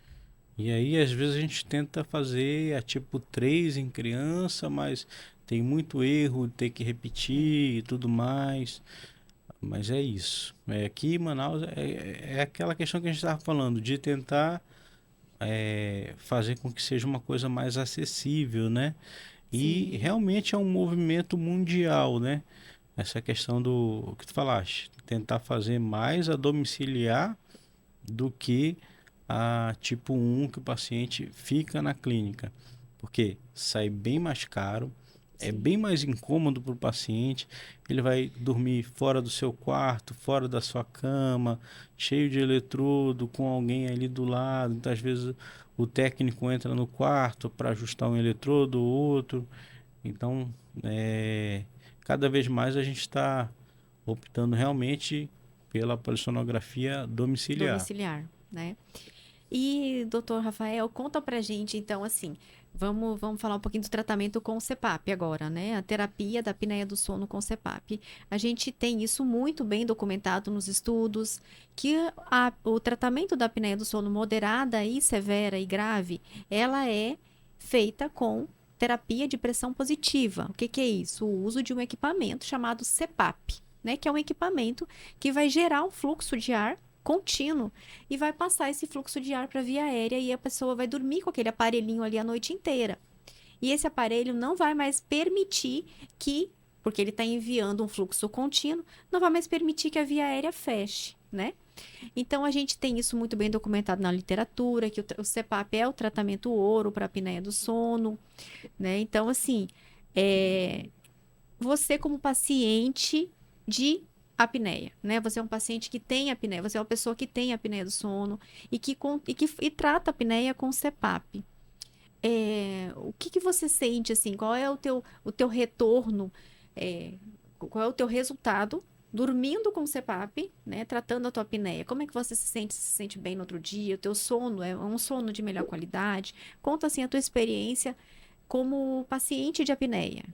E aí, às vezes, a gente tenta fazer a tipo 3 em criança, mas tem muito erro, ter que repetir e tudo mais. Mas é isso. Aqui em Manaus é aquela questão que a gente estava falando, de tentar fazer com que seja uma coisa mais acessível, né? E Sim, realmente é um movimento mundial, né? Essa questão do o que tu falaste, tentar fazer mais a domiciliar do que a tipo 1 que o paciente fica na clínica, porque sai bem mais caro, é bem sim. mais incômodo para o paciente, ele vai dormir fora do seu quarto, fora da sua cama, cheio de eletrodo, com alguém ali do lado, então às vezes o técnico entra no quarto para ajustar um eletrodo ou outro, então cada vez mais a gente está optando realmente pela polissonografia domiciliar. Domiciliar, né? E, doutor Rafael, conta pra gente, então, assim, vamos falar um pouquinho do tratamento com o CPAP agora, né? A terapia da apneia do sono com CPAP. A gente tem isso muito bem documentado nos estudos, que o tratamento da apneia do sono moderada e severa e grave, ela é feita com terapia de pressão positiva. O que que é isso? O uso de um equipamento chamado CPAP, né? Que é um equipamento que vai gerar um fluxo de ar contínuo e vai passar esse fluxo de ar para a via aérea e a pessoa vai dormir com aquele aparelhinho ali a noite inteira. E esse aparelho não vai mais permitir que, porque ele está enviando um fluxo contínuo, não vai mais permitir que a via aérea feche, né? Então a gente tem isso muito bem documentado na literatura, que o CPAP é o tratamento ouro para a apneia do sono, né? Então, assim, é, você como paciente de apneia, né? Você é um paciente que tem apneia, você é uma pessoa que tem apneia do sono e trata a apneia com CPAP. O que que você sente, assim, qual é o teu retorno, qual é o teu resultado dormindo com CPAP, né? Tratando a tua apneia. Como é que você se sente? Se sente bem no outro dia? O teu sono é um sono de melhor qualidade? Conta, assim, a tua experiência como paciente de apneia.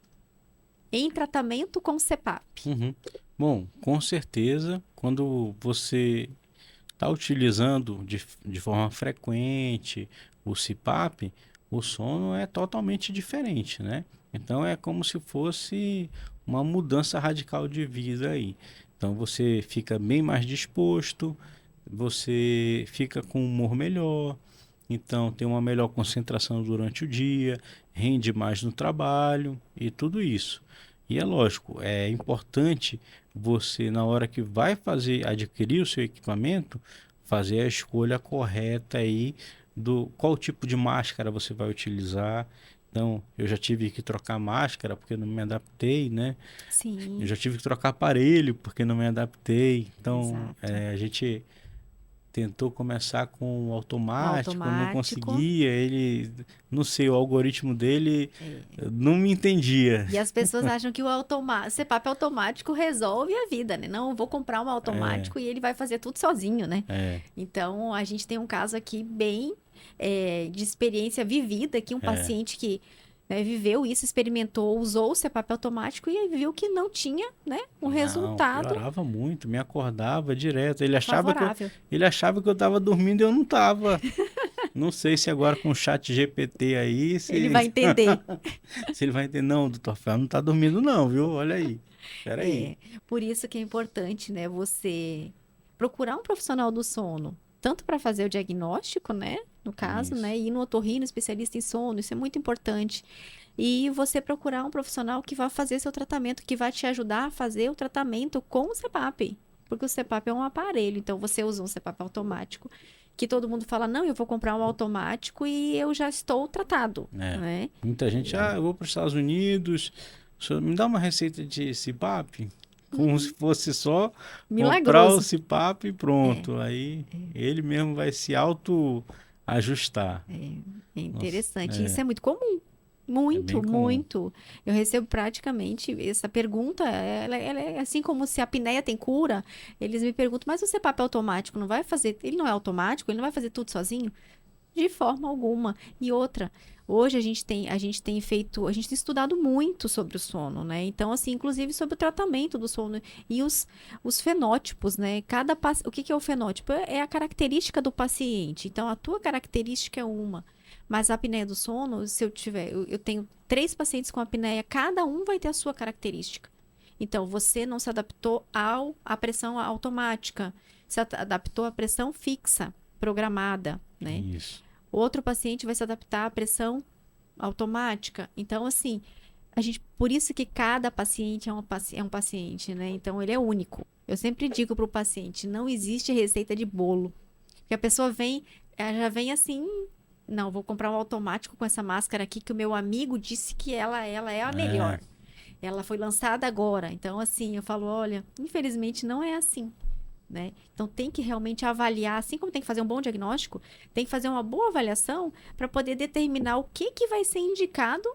em tratamento com CPAP? Uhum. Bom, com certeza, quando você está utilizando de forma frequente o CPAP, o sono é totalmente diferente, né? Então é como se fosse uma mudança radical de vida aí. Então você fica bem mais disposto, você fica com um humor melhor, então tem uma melhor concentração durante o dia, rende mais no trabalho e tudo isso. E é lógico, é importante você, na hora que vai adquirir o seu equipamento, fazer a escolha correta aí do qual tipo de máscara você vai utilizar. Então, eu já tive que trocar máscara porque não me adaptei, né? Eu Sim, já tive que trocar aparelho porque não me adaptei. Então, exato. a gente tentou começar com o O automático, não automático. conseguia. Ele, não sei, o algoritmo dele É. não me entendia. E as pessoas acham que o CPAP automático resolve a vida, né? Não, eu vou comprar um É, automático e ele vai fazer tudo sozinho, né? é, Então, a gente tem um caso aqui bem de experiência vivida, que um é. paciente que viveu isso, experimentou, usou o CPAP automático e viu que não tinha, né, um Não, resultado piorava muito, me acordava direto. favorável. Ele achava que eu estava dormindo e eu não estava. Não sei se agora com o chat GPT aí, Ele vai entender. se ele vai entender. Não, doutor Fel, não está dormindo não, viu? Olha aí. Espera aí. É, por isso que é importante, né, você procurar um profissional do sono, tanto para fazer o diagnóstico, né, no caso, Isso. né, ir no otorrino, especialista em sono, isso é muito importante. E você procurar um profissional que vai fazer seu tratamento, que vai te ajudar a fazer o tratamento com o CPAP. Porque o CPAP é um aparelho, então você usa um CPAP automático, que todo mundo fala, não, eu vou comprar um automático e eu já estou tratado, É. né? Muita gente, E- eu vou para os Estados Unidos, o senhor me dá uma receita de CPAP? Como se Uhum. fosse só comprar o Milagroso. CPAP e É, pronto. Aí ele mesmo vai se auto ajustar. é Nossa, interessante. Isso é muito comum. Muito, bem comum. muito. Eu recebo praticamente essa pergunta. Ela é assim como se a apneia tem cura. Eles me perguntam, mas o CPAP automático não vai fazer? Ele não é automático? Ele não vai fazer tudo sozinho? De forma alguma. E outra, hoje a gente tem estudado muito sobre o sono, né? Então, assim, inclusive sobre o tratamento do sono e os fenótipos, né? O que que é o fenótipo? É a característica do paciente. Então, a tua característica é uma. Mas a apneia do sono, se eu tiver, eu tenho 3 pacientes com apneia, cada um vai ter a sua característica. Então, você não se adaptou à pressão automática, se adaptou à pressão fixa, programada, né? Isso. Outro paciente vai se adaptar à pressão automática. Então, assim, por isso que cada paciente é um paciente, né? Então, ele é único. Eu sempre digo para o paciente, não existe receita de bolo. Porque a pessoa vem, ela já vem assim, não, vou comprar um automático com essa máscara aqui que o meu amigo disse que ela é a É, melhor. Ela foi lançada agora. Então, assim, eu falo, olha, infelizmente não é assim. Né? Então tem que realmente avaliar, assim como tem que fazer um bom diagnóstico, tem que fazer uma boa avaliação para poder determinar o que que vai ser indicado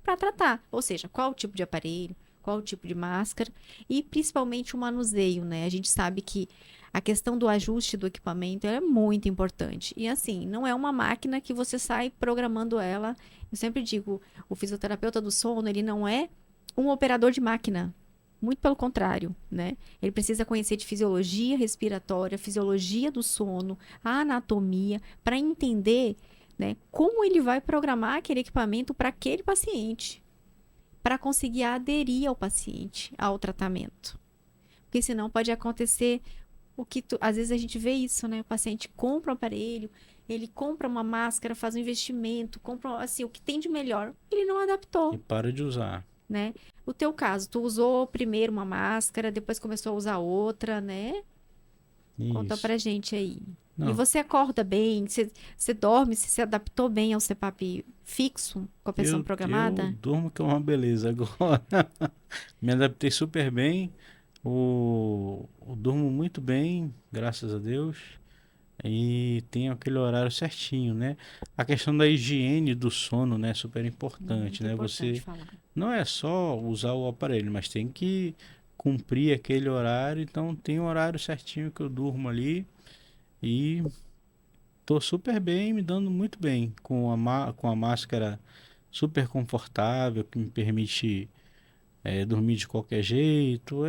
para tratar. Ou seja, qual o tipo de aparelho, qual o tipo de máscara e principalmente o manuseio, né? A gente sabe que a questão do ajuste do equipamento é muito importante. E assim, não é uma máquina que você sai programando ela. Eu sempre digo, o fisioterapeuta do sono, ele não é um operador de máquina. Muito pelo contrário, né? Ele precisa conhecer de fisiologia respiratória, fisiologia do sono, a anatomia, para entender, né, como ele vai programar aquele equipamento para aquele paciente, para conseguir aderir ao paciente, ao tratamento. Porque senão pode acontecer às vezes a gente vê isso, né? O paciente compra um aparelho, ele compra uma máscara, faz um investimento, compra assim o que tem de melhor, ele não e adaptou, para de usar. né? O teu caso, tu usou primeiro uma máscara, depois começou a usar outra, né? Conta Isso. pra gente aí. E Não, você acorda bem? Você dorme? Você se adaptou bem ao CPAP fixo, com a pressão eu programada? durmo que é uma beleza agora. Me adaptei super bem. Eu durmo muito bem, graças a Deus. E tenho aquele horário certinho, né? A questão da higiene do sono, né, é super importante, Muito né? importante Você falar. não é só usar o aparelho, mas tem que cumprir aquele horário. Então tem um horário certinho que eu durmo ali e tô super bem, me dando muito bem com com a máscara super confortável que me permite dormir de qualquer jeito,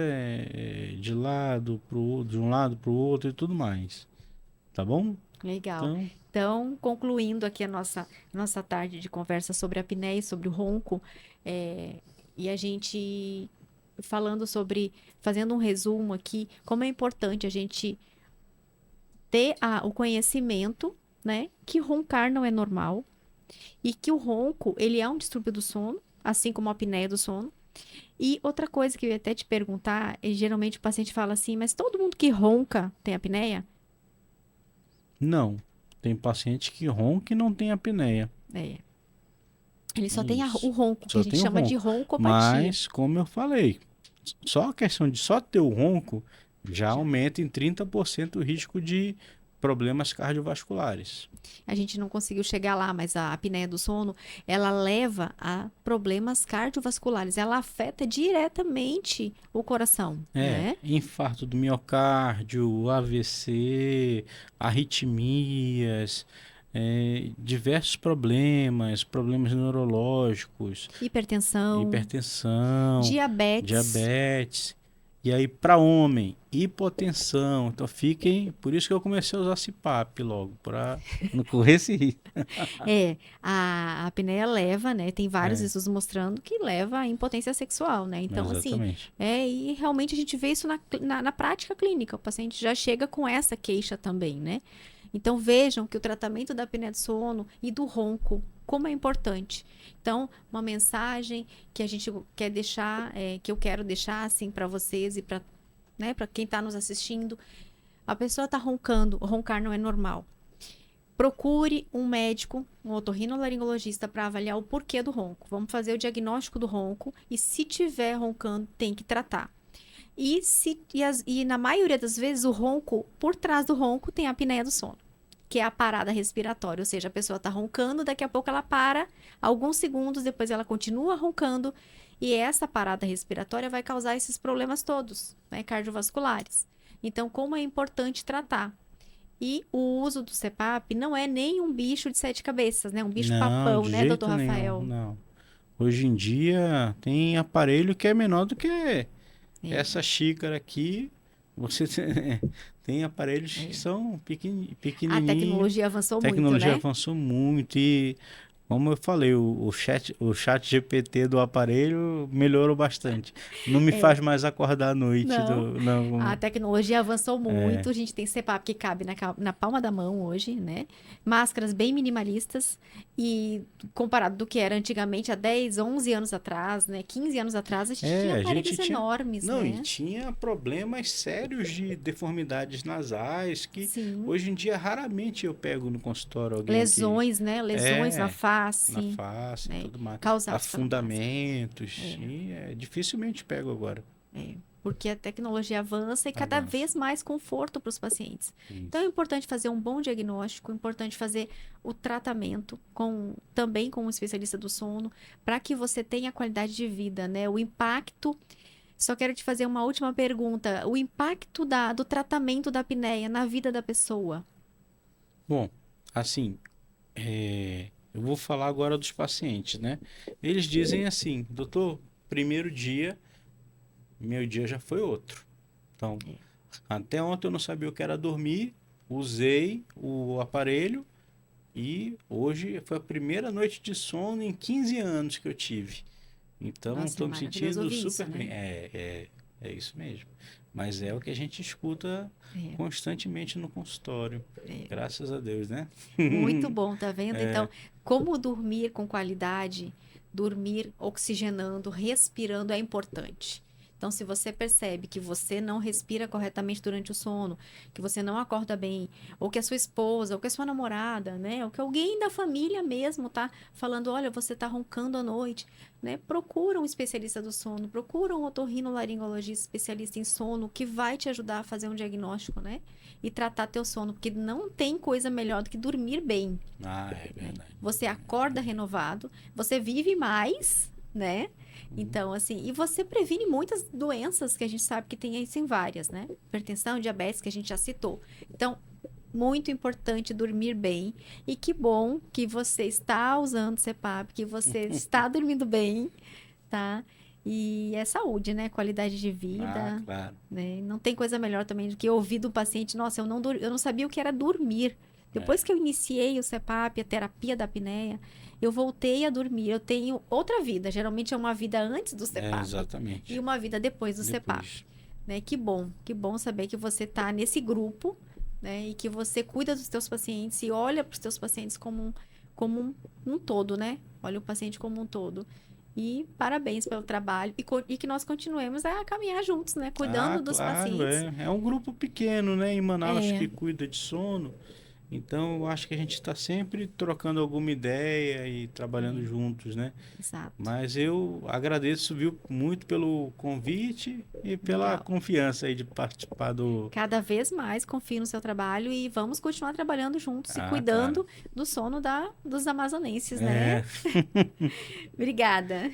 de um lado para o outro e tudo mais. Tá bom? Legal. Então, Então, concluindo aqui a nossa tarde de conversa sobre a apneia e sobre o ronco, e a gente falando sobre, fazendo um resumo aqui, como é importante a gente ter o conhecimento, né, que roncar não é normal e que o ronco, ele é um distúrbio do sono, assim como a apneia do sono. E outra coisa que eu ia até te perguntar, geralmente o paciente fala assim, mas todo mundo que ronca tem apneia? não. Tem paciente que ronca e não tem apneia. É. Ele É só tem o isso. ronco, que a Só gente tem o chama de ronco. roncopatia. Mas, como eu falei, só a questão de só ter o ronco já Já. aumenta em 30% o risco de problemas cardiovasculares. A gente não conseguiu chegar lá, mas a apneia do sono, ela leva a problemas cardiovasculares. Ela afeta diretamente o coração, né? Infarto do miocárdio, AVC, arritmias, diversos problemas neurológicos, Hipertensão, hipertensão, diabetes. diabetes. E aí, para homem, hipotensão. Então, por isso que eu comecei a usar CPAP logo, para não correr esse risco. A apneia leva, né? Tem vários É, estudos mostrando que leva à impotência sexual, né? Então, assim, exatamente. e realmente a gente vê isso na prática clínica. O paciente já chega com essa queixa também, né? Então, vejam que o tratamento da apneia do sono e do ronco, como é importante. Então, uma mensagem que a gente quer deixar, que eu quero deixar, assim, para vocês e para, né, para quem está nos assistindo. A pessoa está roncando, roncar não é normal. Procure um médico, um otorrinolaringologista, para avaliar o porquê do ronco. Vamos fazer o diagnóstico do ronco e, se tiver roncando, tem que tratar. E na maioria das vezes, o ronco, por trás do ronco, tem a apneia do sono, que é a parada respiratória. Ou seja, a pessoa está roncando, daqui a pouco ela para, alguns segundos, depois ela continua roncando. E essa parada respiratória vai causar esses problemas todos, né, cardiovasculares. Então, como é importante tratar? E o uso do CPAP não é nem um bicho de sete cabeças, né? Um bicho Não, papão, de né, doutor jeito nenhum, Rafael? não. Hoje em dia tem aparelho que é menor do que É, essa xícara aqui. Você tem aparelhos que é. são A pequenininhos. tecnologia avançou A muito, tecnologia né? avançou muito e, como eu falei, o chat GPT do aparelho melhorou bastante. Não me É, faz mais acordar à noite. não. A Não, tecnologia avançou muito. A gente tem CPAP que cabe na palma da mão hoje, né? Máscaras bem minimalistas. E comparado do que era antigamente, há 10, 11 anos atrás, né? 15 anos atrás, a gente tinha a gente aparelhos tinha. enormes, Não, e né? tinha problemas sérios de deformidades nasais que Sim. hoje em dia raramente eu pego no consultório alguém que Lesões, né? Lesões na é na face, face e né? tudo mais. Causados pela máscara. Afundamentos. É. E dificilmente pego agora. Porque a tecnologia avança e cada Avança. vez mais conforto para os pacientes. Então é Isso. importante fazer um bom diagnóstico, é importante fazer o tratamento também com um especialista do sono, para que você tenha qualidade de vida, né? O impacto. Só quero te fazer uma última pergunta. O impacto do tratamento da apneia na vida da pessoa. Bom, assim, eu vou falar agora dos pacientes, né? Eles dizem assim, doutor, primeiro dia, meu dia já foi outro. Então, até ontem eu não sabia o que era dormir, usei o aparelho e hoje foi a primeira noite de sono em 15 anos que eu tive. Então, Nossa, é estou me maravilhoso sentindo ouvir super isso, bem. né? É isso mesmo. Mas é o que a gente escuta É, constantemente no consultório. é. Graças a Deus, né? Muito bom, tá vendo? Então, como dormir com qualidade, dormir oxigenando, respirando é importante. Então, se você percebe que você não respira corretamente durante o sono, que você não acorda bem, ou que a sua esposa, ou que a sua namorada, né, ou que alguém da família mesmo tá falando, olha, você tá roncando à noite, né? Procura um especialista do sono, procura um otorrinolaringologista especialista em sono que vai te ajudar a fazer um diagnóstico, né? E tratar teu sono, porque não tem coisa melhor do que dormir bem, Ah, é né? verdade. Você acorda renovado, você vive mais, né? Então, assim, e você previne muitas doenças que a gente sabe que tem aí, tem várias, né? Hipertensão, diabetes, que a gente já citou. Então, muito importante dormir bem. E que bom que você está usando CPAP, que você está dormindo bem, tá? E é saúde, né? Qualidade de Ah, vida, claro. né? Não tem coisa melhor também do que ouvir do paciente, nossa, eu não sabia o que era dormir. Depois É, que eu iniciei o CPAP, a terapia da apneia, eu voltei a dormir. Eu tenho outra vida. Geralmente é uma vida antes do CPAP e exatamente. uma vida depois do CPAP, Depois. né? Que bom saber que você está nesse grupo, né? E que você cuida dos teus pacientes e olha para os teus pacientes como um todo, né? Olha o paciente como um todo. E parabéns pelo trabalho e que nós continuemos a caminhar juntos, né? Ah, Cuidando dos claro, pacientes. é. É um grupo pequeno, né, em Manaus É, que cuida de sono. Então, eu acho que a gente está sempre trocando alguma ideia e trabalhando é, juntos, né? exato. Mas eu agradeço, viu, muito pelo convite e pela Legal. confiança aí de participar do. Cada vez mais confio no seu trabalho e vamos continuar trabalhando juntos e Ah, claro. cuidando do sono dos amazonenses, né? É. Obrigada.